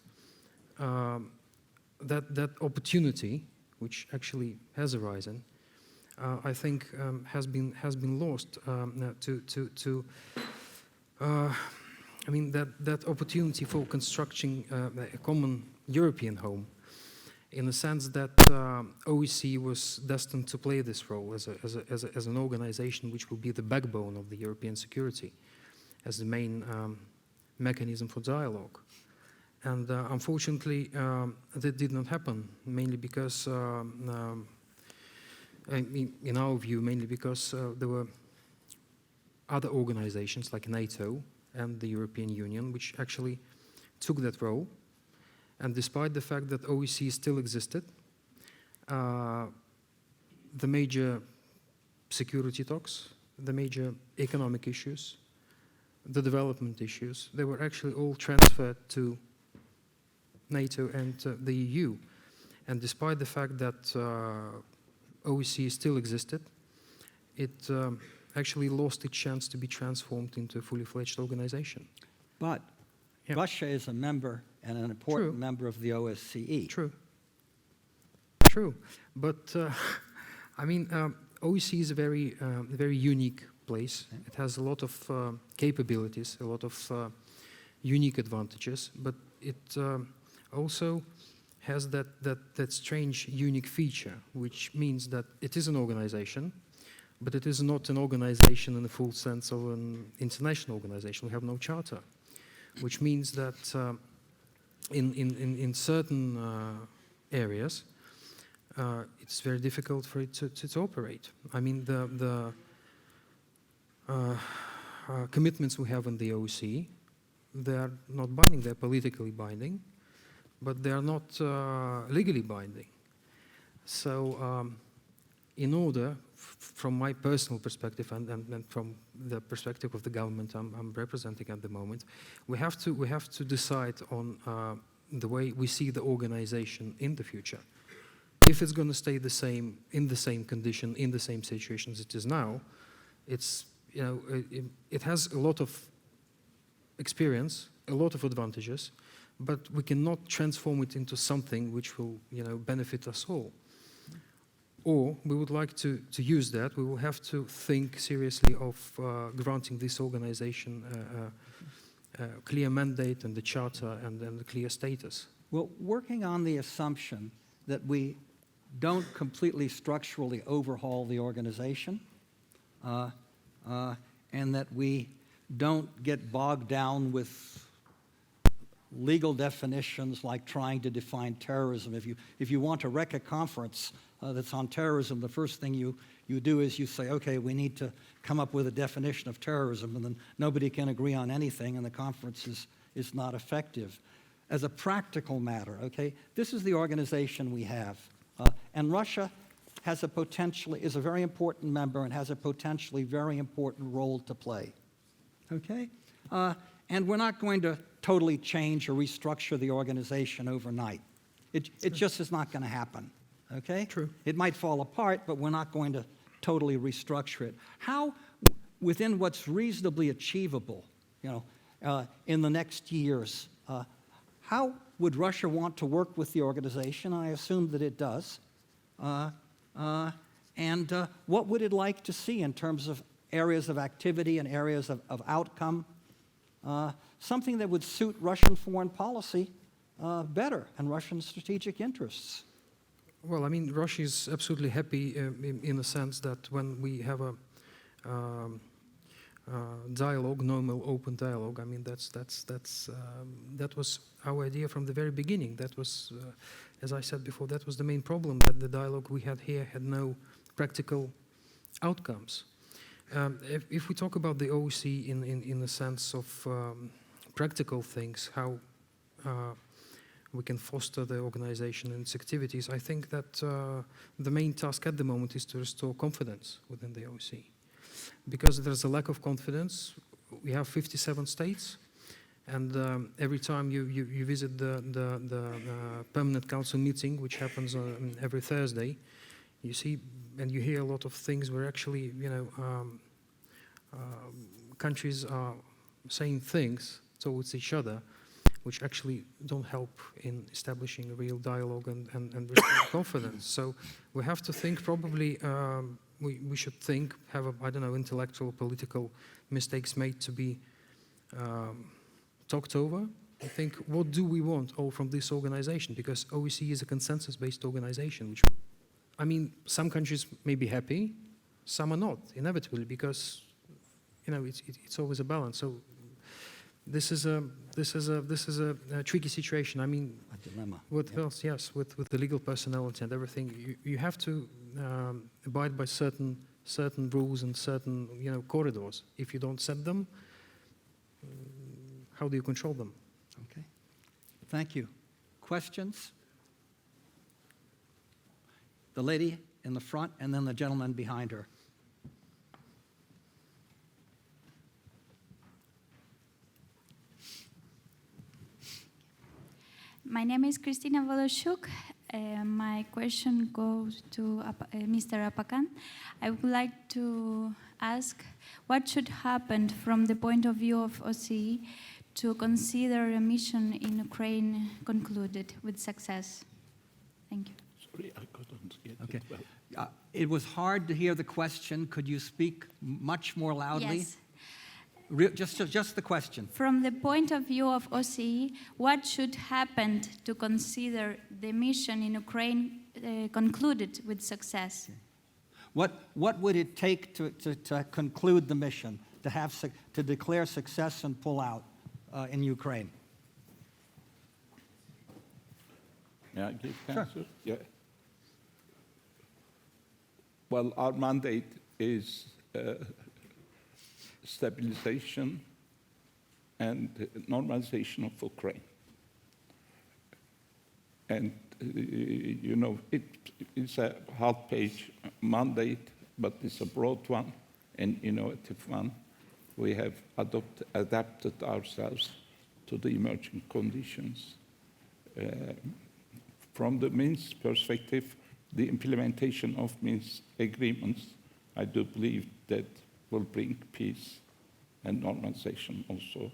that opportunity, which actually has arisen, I think has been lost. I mean that opportunity for constructing a common European home, in the sense that OSCE was destined to play this role as an organization which will be the backbone of the European security, as the main mechanism for dialogue. And unfortunately, that did not happen, mainly because, in our view, mainly because there were other organizations like NATO and the European Union which actually took that role. And despite the fact that OSCE still existed, the major security talks, the major economic issues, the development issues, they were actually all transferred to NATO and the EU. And despite the fact that OSCE still existed, it actually lost its chance to be transformed into a fully fledged organization. But Yeah. Russia is a member and an important True. member of the OSCE. True. True. But, I mean, OSCE is a very unique place. It has a lot of capabilities, a lot of unique advantages, but it also has that strange, unique feature, which means that it is an organization, but it is not an organization in the full sense of an international organization. We have no charter, which means that in certain areas, it's very difficult for it to operate. I mean, the commitments we have in the OSCE they are not binding, they're politically binding, but they are not legally binding. So in order, from my personal perspective and from the perspective of the government I'm representing at the moment, we have to decide on the way we see the organization in the future. If it's going to stay the same, in the same condition, in the same situation as it is now, it's, you know, it has a lot of experience, a lot of advantages, but we cannot transform it into something which will, you know, benefit us all. Or we would like to use that, we will have to think seriously of granting this organization a clear mandate and the charter and the clear status. Well, working on the assumption that we don't completely structurally overhaul the organization, and that we don't get bogged down with legal definitions like trying to define terrorism. If you want to wreck a conference that's on terrorism, the first thing you do is you say, okay, we need to come up with a definition of terrorism, and then nobody can agree on anything, and the conference is not effective. As a practical matter, okay, this is the organization we have. And Russia has is a very important member and has a potentially very important role to play. Okay? And we're not going to totally change or restructure the organization overnight. It just is not going to happen. Okay? True. It might fall apart, but we're not going to totally restructure it. How, within what's reasonably achievable, you know, in the next years, how would Russia want to work with the organization? I assume that it does. And what would it like to see in terms of areas of activity and areas of outcome? Something that would suit Russian foreign policy better and Russian strategic interests. Well, I mean, Russia is absolutely happy in the sense that when we have a dialogue, normal, open dialogue, I mean, that was our idea from the very beginning. That was, as I said before, that was the main problem, that the dialogue we had here had no practical outcomes. If we talk about the OSCE in the sense of practical things, how we can foster the organization and its activities, I think that the main task at the moment is to restore confidence within the OSCE. Because there's a lack of confidence, we have 57 states, and every time you visit the Permanent Council meeting, which happens every Thursday, you see and you hear a lot of things where actually, you know, countries are saying things towards each other which actually don't help in establishing a real dialogue and restoring confidence. So we have to think probably, we should think, have, I don't know, intellectual, political mistakes made to be talked over. I think, what do we want all from this organization? Because OSCE is a consensus-based organization, which, I mean, some countries may be happy, some are not, inevitably, because, you know, it's always a balance. So this is a tricky situation. I mean, A dilemma. What else? Yes, with the legal personality and everything, you have to abide by certain rules and certain, you know, corridors. If you don't set them, how do you control them? Okay. Thank you. Questions? The lady in the front, and then the gentleman behind her. My name is Kristina Voloshuk. My question goes to Mr. Apakan. I would like to ask what should happen from the point of view of OSCE to consider a mission in Ukraine concluded with success. Thank you. Sorry, I couldn't get Okay. it well. It was hard to hear the question. Could you speak much more loudly? Yes. Just the question. From the point of view of OSCE, what should happen to consider the mission in Ukraine concluded with success? What would it take to conclude the mission, to declare success and pull out in Ukraine? May I give Sure. answer? Yeah. Well, our mandate is stabilization, and normalization of Ukraine. And, you know, it's a half-page mandate, but it's a broad one, an innovative one. We have adapted ourselves to the emerging conditions. From the Minsk perspective, the implementation of Minsk agreements, I do believe that will bring peace and normalization also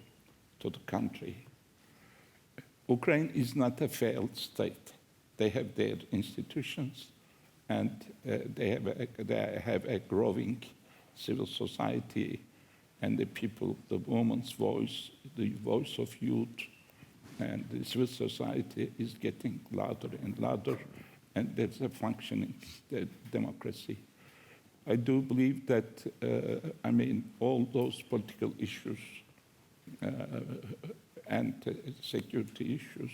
to the country. Ukraine is not a failed state. They have their institutions, and they have a growing civil society, and the people, the woman's voice, the voice of youth, and the civil society is getting louder and louder, and there's a functioning democracy. I do believe that, all those political issues and security issues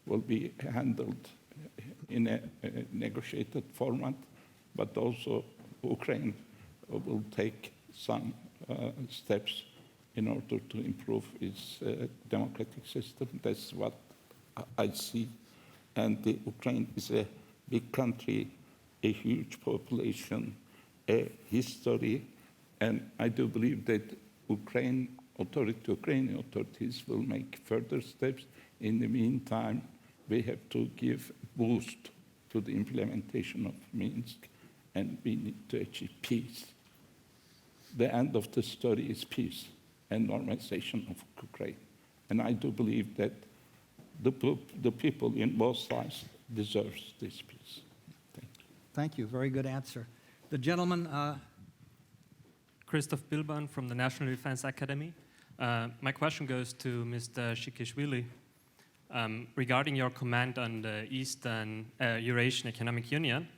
will be handled in a negotiated format, but also Ukraine will take some steps in order to improve its democratic system. That's what I see. And Ukraine is a big country, a huge population, a history, and I do believe that Ukrainian authorities will make further steps. In the meantime, we have to give boost to the implementation of Minsk, and we need to achieve peace. The end of the story is peace and normalization of Ukraine. And I do believe that the people in both sides deserves this peace. Thank you. Thank you. Very good answer. The gentleman, Christoph Bilban from the National Defense Academy. My question goes to Mr. Shikishvili. Regarding your comment on the Eastern Eurasian Economic Union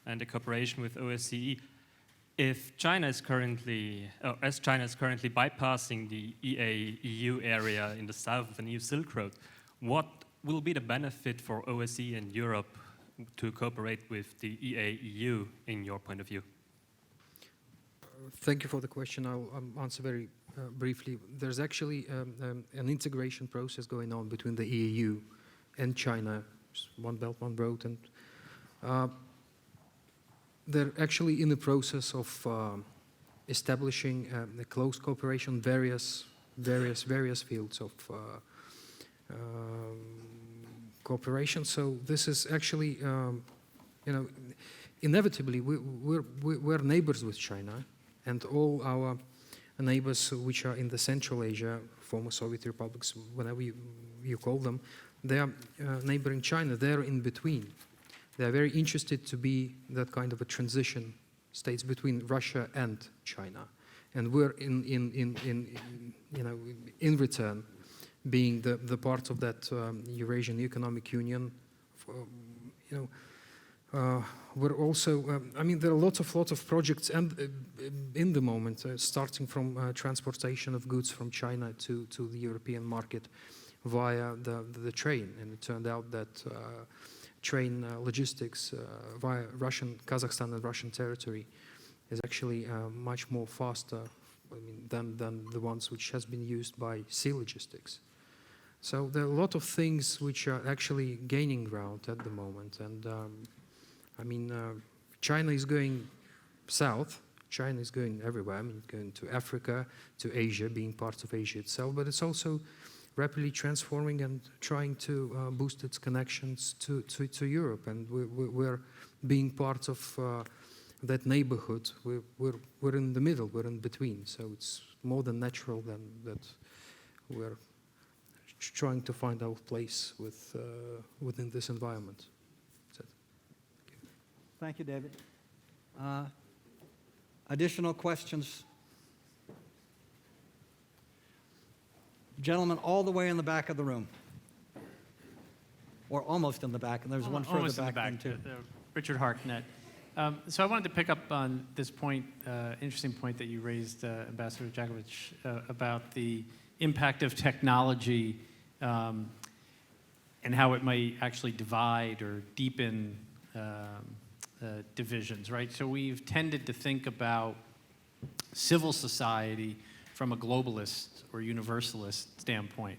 and the cooperation with OSCE, if China is currently, as China is currently bypassing the EA-EU area in the south of the new Silk Road, what will be the benefit for OSCE and Europe to cooperate with the EA-EU in your point of view? Thank you for the question. I'll answer very briefly. There's actually an integration process going on between the EU and China. It's one belt, one road, and they're actually in the process of establishing a close cooperation in various fields of cooperation. So this is actually, inevitably we're neighbors with China, and all our neighbors which are in the Central Asia, former Soviet republics, whatever you call them, they are neighboring China. They're in between. They are very interested to be that kind of a transition states between Russia and China, and we're in return being the part of that Eurasian Economic Union. We're also, there are lots of projects and in the moment, starting from transportation of goods from China to the European market via the train, and it turned out that train logistics via Kazakhstan and Russian territory is actually much more faster than the ones which has been used by sea logistics. So there are a lot of things which are actually gaining ground at the moment, and China is going south. China is going everywhere. Going to Africa, to Asia, being part of Asia itself, but it's also rapidly transforming and trying to boost its connections to Europe, and we're being part of that neighborhood. We're in the middle, we're in between, so it's more than natural that we're trying to find our place within this environment. thank you, David. Additional questions? Gentlemen, all the way in the back of the room. Or almost in the back, and there's one further back than two. Richard Harknett. So I wanted to pick up on this point, interesting point that you raised, Ambassador Jakovich, about the impact of technology and how it might actually divide or deepen divisions, right? So we've tended to think about civil society from a globalist or universalist standpoint.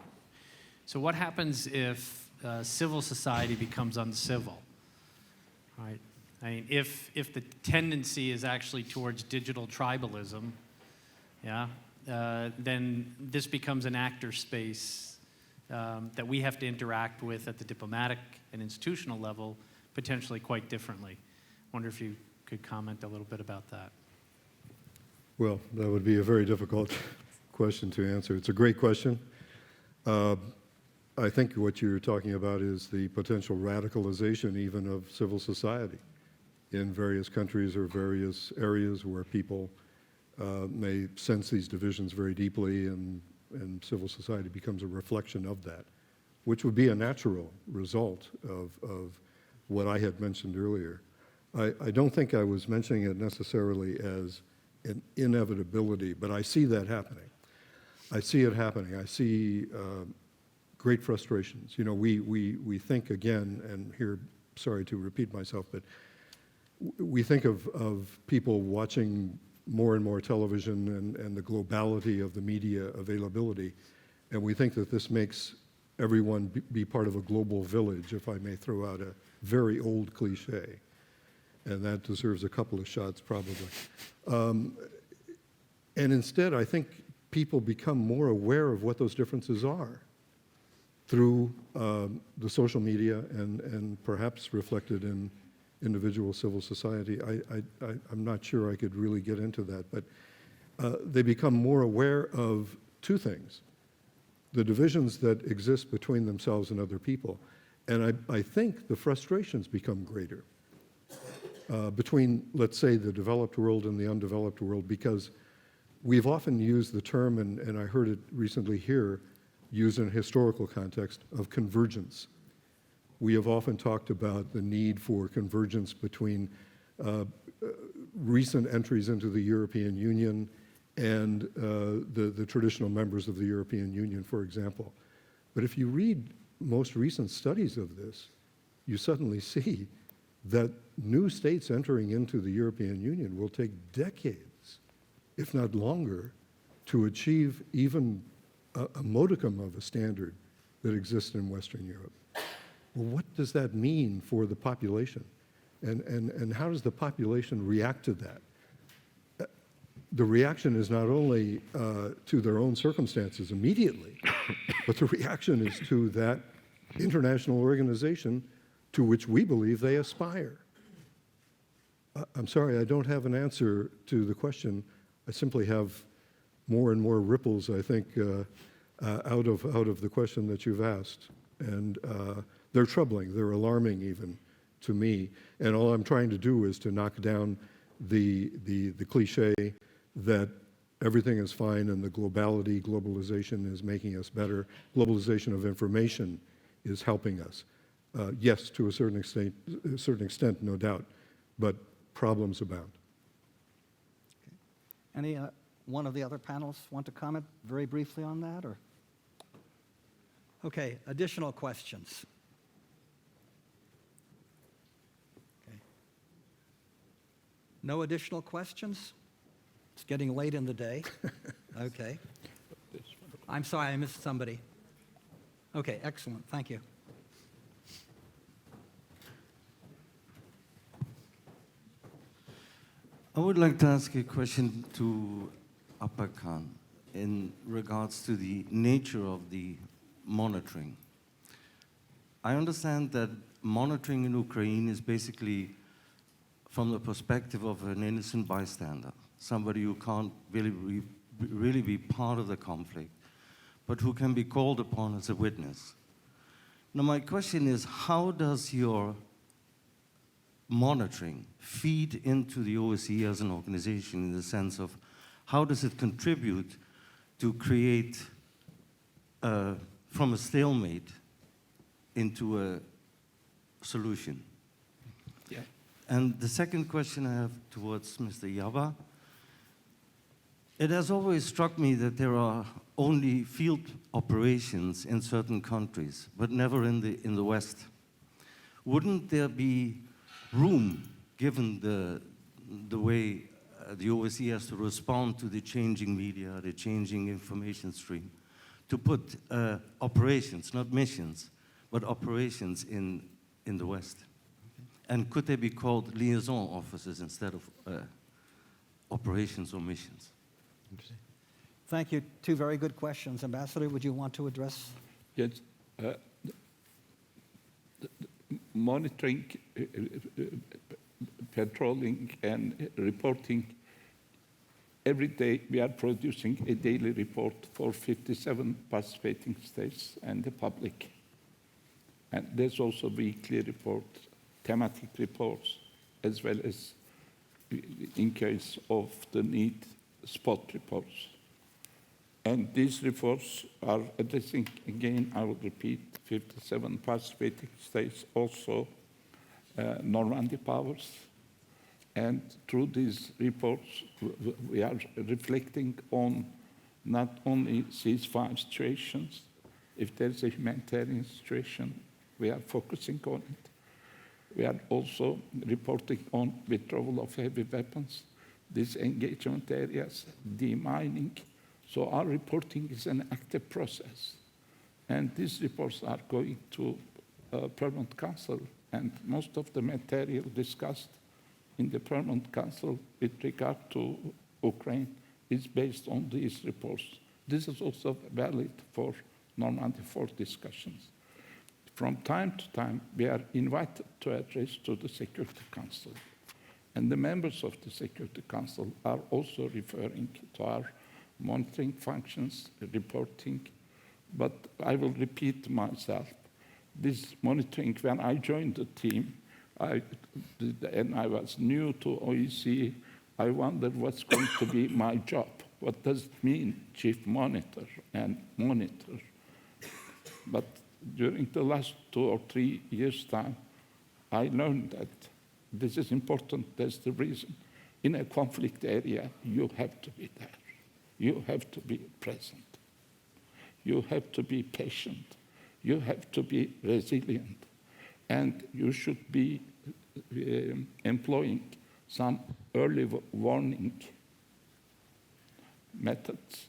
So what happens if civil society becomes uncivil? Right? I mean, if the tendency is actually towards digital tribalism, yeah, then this becomes an actor space that we have to interact with at the diplomatic and institutional level potentially quite differently. I wonder if you could comment a little bit about that. Well, that would be a very difficult question to answer. It's a great question. I think what you're talking about is the potential radicalization even of civil society in various countries or various areas where people may sense these divisions very deeply, and civil society becomes a reflection of that, which would be a natural result of what I had mentioned earlier. I don't think I was mentioning it necessarily as an inevitability, but I see that happening. I see it happening. I see great frustrations. You know, we think again, and here, sorry to repeat myself, but we think of people watching more and more television and the globality of the media availability, and we think that this makes everyone be part of a global village, if I may throw out a very old cliche, and that deserves a couple of shots probably. And instead, I think people become more aware of what those differences are through the social media and perhaps reflected in individual civil society. I'm not sure I could really get into that, but they become more aware of two things: the divisions that exist between themselves and other people, and I think the frustrations become greater between, let's say, the developed world and the undeveloped world, because we've often used the term, and I heard it recently here, used in a historical context, of convergence. We have often talked about the need for convergence between recent entries into the European Union and the traditional members of the European Union, for example. But if you read most recent studies of this, you suddenly see that new states entering into the European Union will take decades, if not longer, to achieve even a modicum of a standard that exists in Western Europe. Well, what does that mean for the population? And how does the population react to that? The reaction is not only to their own circumstances immediately, but the reaction is to that international organization to which we believe they aspire. I'm sorry, I don't have an answer to the question. I simply have more and more ripples, I think, out of the question that you've asked. And they're troubling, they're alarming even to me. And all I'm trying to do is to knock down the cliche that everything is fine and the globalization is making us better. Globalization of information is helping us. Yes, to a certain extent, no doubt, but problems abound. Okay. Any one of the other panelists want to comment very briefly on that, or? Okay, additional questions. Okay. No additional questions? It's getting late in the day. Okay. I'm sorry, I missed somebody. Okay, excellent, thank you. I would like to ask a question to Apakan in regards to the nature of the monitoring. I understand that monitoring in Ukraine is basically from the perspective of an innocent bystander, somebody who can't really be part of the conflict, but who can be called upon as a witness. Now, my question is, how does your monitoring feed into the OSCE as an organization, in the sense of how does it contribute to create from a stalemate into a solution? Yeah. And the second question I have towards Mr. Yaba, it has always struck me that there are only field operations in certain countries, but never in the West. Wouldn't there be room, given the way the OSCE has to respond to the changing media, the changing information stream, to put operations, not missions, but operations in the West? And could they be called liaison officers instead of operations or missions? Thank you. Two very good questions. Ambassador, would you want to address? Yes. Monitoring, patrolling, and reporting. Every day we are producing a daily report for 57 participating states and the public. And there's also weekly reports, thematic reports, as well as, in case of the need, spot reports. And these reports are addressing, again, I will repeat, 57 participating states, also Normandy powers. And through these reports, we are reflecting on not only ceasefire situations. If there's a humanitarian situation, we are focusing on it. We are also reporting on withdrawal of heavy weapons, disengagement areas, demining. So our reporting is an active process. And these reports are going to Permanent Council, and most of the material discussed in the Permanent Council with regard to Ukraine is based on these reports. This is also valid for Normandy 4 discussions. From time to time, we are invited to address to the Security Council. And the members of the Security Council are also referring to our monitoring functions, reporting. But I will repeat myself. This monitoring, when I joined the team, and I was new to OSCE, I wondered what's going to be my job. What does it mean, chief monitor and monitor? But during the last 2 or 3 years' time, I learned that this is important. That's the reason. In a conflict area, you have to be there. You have to be present. You have to be patient. You have to be resilient. And you should be employing some early warning methods,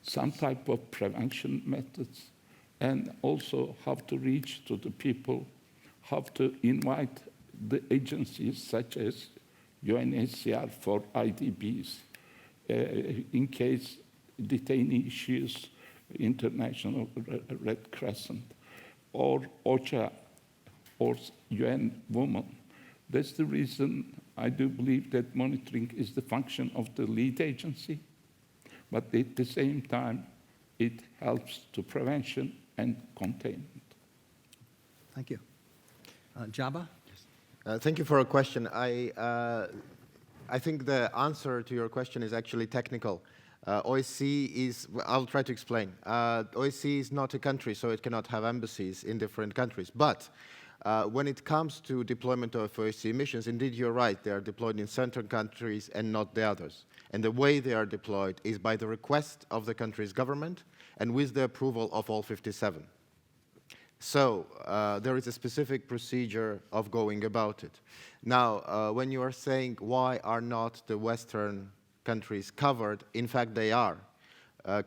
some type of prevention methods, and also how to reach to the people, how to invite the agencies such as UNHCR for IDBs, in case detainee issues, International Red Crescent, or OCHA, or UN Women. That's the reason I do believe that monitoring is the function of the lead agency, but at the same time, it helps to prevention and containment. Thank you. Jabba? Thank you for a question. I think the answer to your question is actually technical. OSCE is, I'll try to explain. OSCE is not a country, so it cannot have embassies in different countries. But when it comes to deployment of OSCE missions, indeed you're right, they are deployed in certain countries and not the others. And the way they are deployed is by the request of the country's government and with the approval of all 57. So there is a specific procedure of going about it. Now, when you are saying why are not the Western countries covered, in fact they are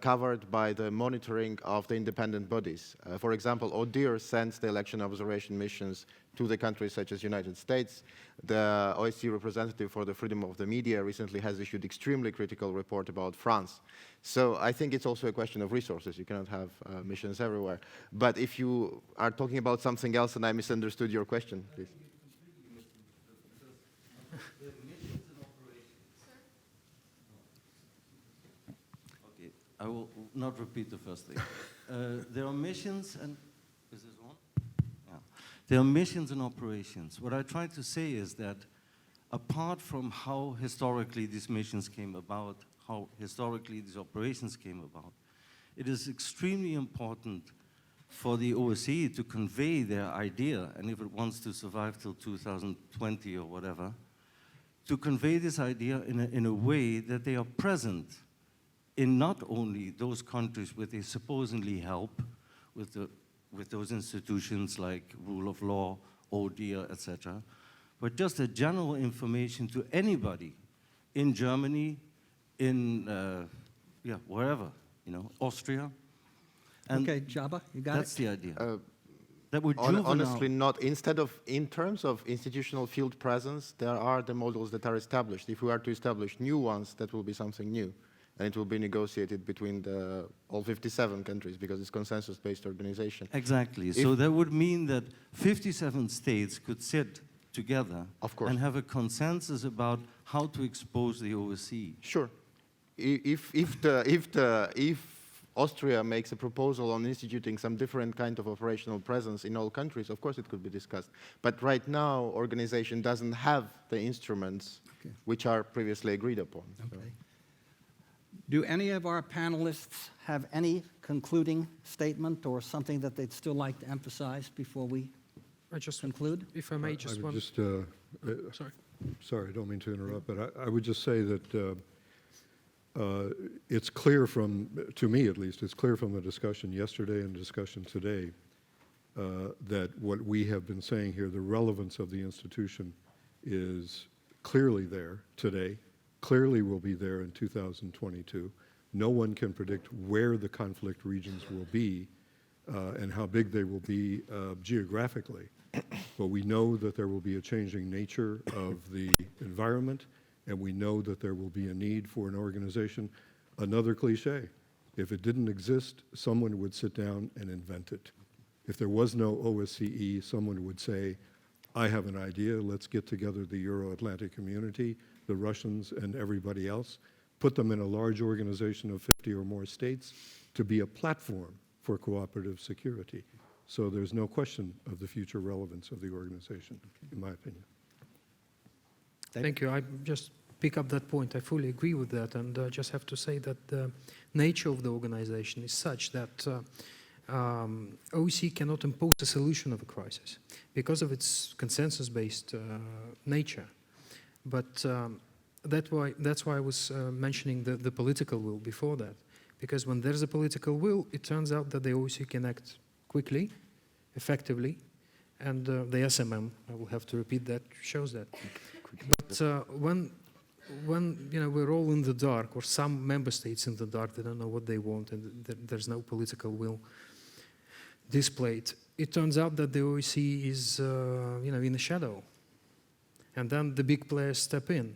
covered by the monitoring of the independent bodies. For example, ODIHR sends the election observation missions to the countries such as United States. The OSCE representative for the freedom of the media recently has issued extremely critical report about France. So I think it's also a question of resources. You cannot have missions everywhere. But if you are talking about something else and I misunderstood your question, please. I will not repeat the first thing. There are missions and, is this on? Yeah. There are missions and operations. What I try to say is that apart from how historically these missions came about, how historically these operations came about, it is extremely important for the OSCE to convey their idea, and if it wants to survive till 2020 or whatever, to convey this idea in a way that they are present in not only those countries where they supposedly help with those institutions like rule of law, ODIHR, etc., but just a general information to anybody in Germany, in wherever, Austria. And Okay, Jabba, you got that's it? the idea. That would juvenile. Honestly, not. In terms of institutional field presence, there are the models that are established. If we are to establish new ones, that will be something new. And it will be negotiated between all 57 countries because it's consensus-based organization. Exactly. So that would mean that 57 states could sit together and have a consensus about how to expose the OSCE. Sure. If Austria makes a proposal on instituting some different kind of operational presence in all countries, of course it could be discussed. But right now, organization doesn't have the instruments which are previously agreed upon. Okay. Do any of our panelists have any concluding statement or something that they'd still like to emphasize before we conclude? If I may, just one. Sorry. Sorry, I don't mean to interrupt, but I would just say that it's clear to me at least, it's clear from the discussion yesterday and the discussion today that what we have been saying here, the relevance of the institution is clearly there today, clearly will be there in 2022. No one can predict where the conflict regions will be and how big they will be geographically. But we know that there will be a changing nature of the environment, and we know that there will be a need for an organization. Another cliche, if it didn't exist, someone would sit down and invent it. If there was no OSCE, someone would say, I have an idea, let's get together the Euro-Atlantic community, the Russians and everybody else, put them in a large organization of 50 or more states to be a platform for cooperative security. So there's no question of the future relevance of the organization, in my opinion. Thank you. I just pick up that point. I fully agree with that, and just have to say that the nature of the organization is such that OSCE cannot impose a solution of a crisis because of its consensus-based nature. But that's why I was mentioning the political will before that, because when there's a political will, it turns out that the OSCE can act quickly, effectively, and the SMM, I will have to repeat that, shows that. But when we're all in the dark, or some member states in the dark, they don't know what they want, and there's no political will displayed, it turns out that the OSCE is in the shadow. And then the big players step in.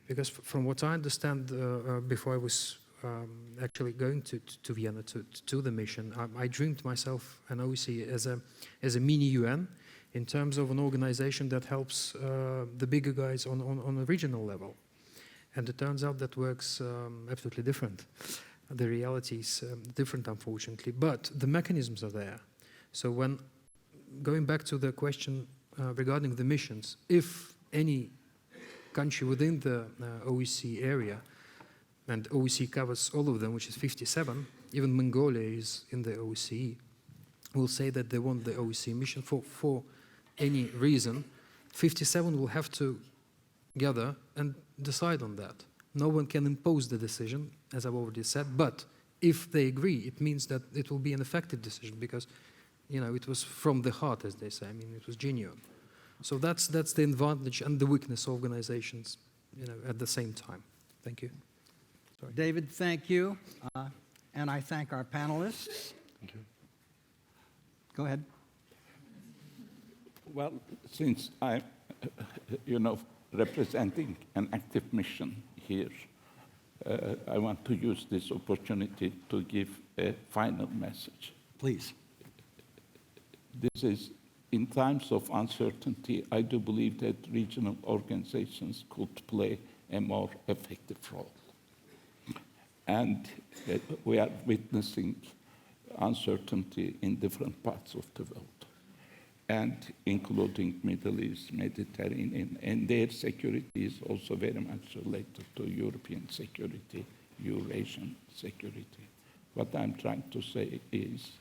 Because from what I understand, before I was actually going to Vienna to the mission, I dreamed myself an OSCE as a mini UN in terms of an organization that helps the bigger guys on a regional level. And it turns out that works absolutely different. The reality is different, unfortunately, but the mechanisms are there. So when going back to the question regarding the missions, if any country within the OSCE area, and OSCE covers all of them, which is 57, even Mongolia is in the OSCE, will say that they want the OSCE mission for any reason, 57 will have to gather and decide on that. No one can impose the decision, as I've already said, but if they agree, it means that it will be an effective decision because, it was from the heart, as they say. I mean, it was genuine. So that's the advantage and the weakness of organizations, at the same time. Thank you. Sorry. David, thank you. And I thank our panelists. Thank you. Go ahead. Well, since I'm, representing an active mission here, I want to use this opportunity to give a final message. Please. This is, in times of uncertainty, I do believe that regional organizations could play a more effective role. And we are witnessing uncertainty in different parts of the world, and including Middle East, Mediterranean, and their security is also very much related to European security, Eurasian security. What I'm trying to say is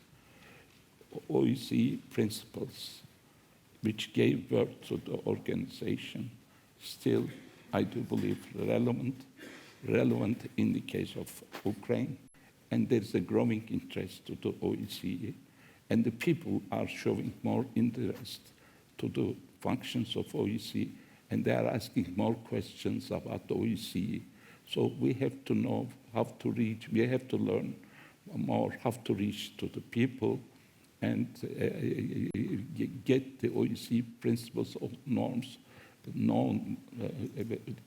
OSCE principles, which gave birth to the organization, still, I do believe, relevant in the case of Ukraine, and there's a growing interest to the OSCE, and the people are showing more interest to the functions of OSCE and they are asking more questions about the OSCE. So we have to know how to reach, we have to learn more how to reach to the people and get the OSCE principles of norms known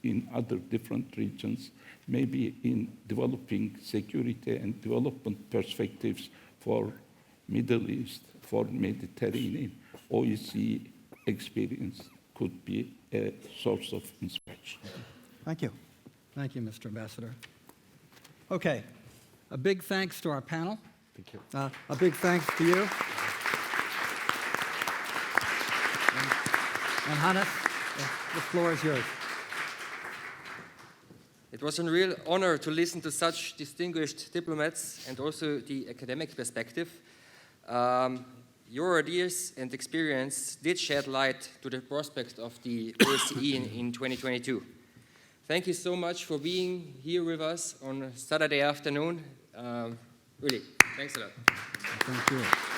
in other different regions, maybe in developing security and development perspectives for Middle East, for Mediterranean. OSCE experience could be a source of inspiration. Thank you. Thank you, Mr. Ambassador. Okay, a big thanks to our panel. Thank you. A big thanks to you. And Hannes, the floor is yours. It was a real honor to listen to such distinguished diplomats and also the academic perspective. Your ideas and experience did shed light to the prospect of the OSCE in 2022. Thank you so much for being here with us on a Saturday afternoon. Really, thanks a lot. Thank you.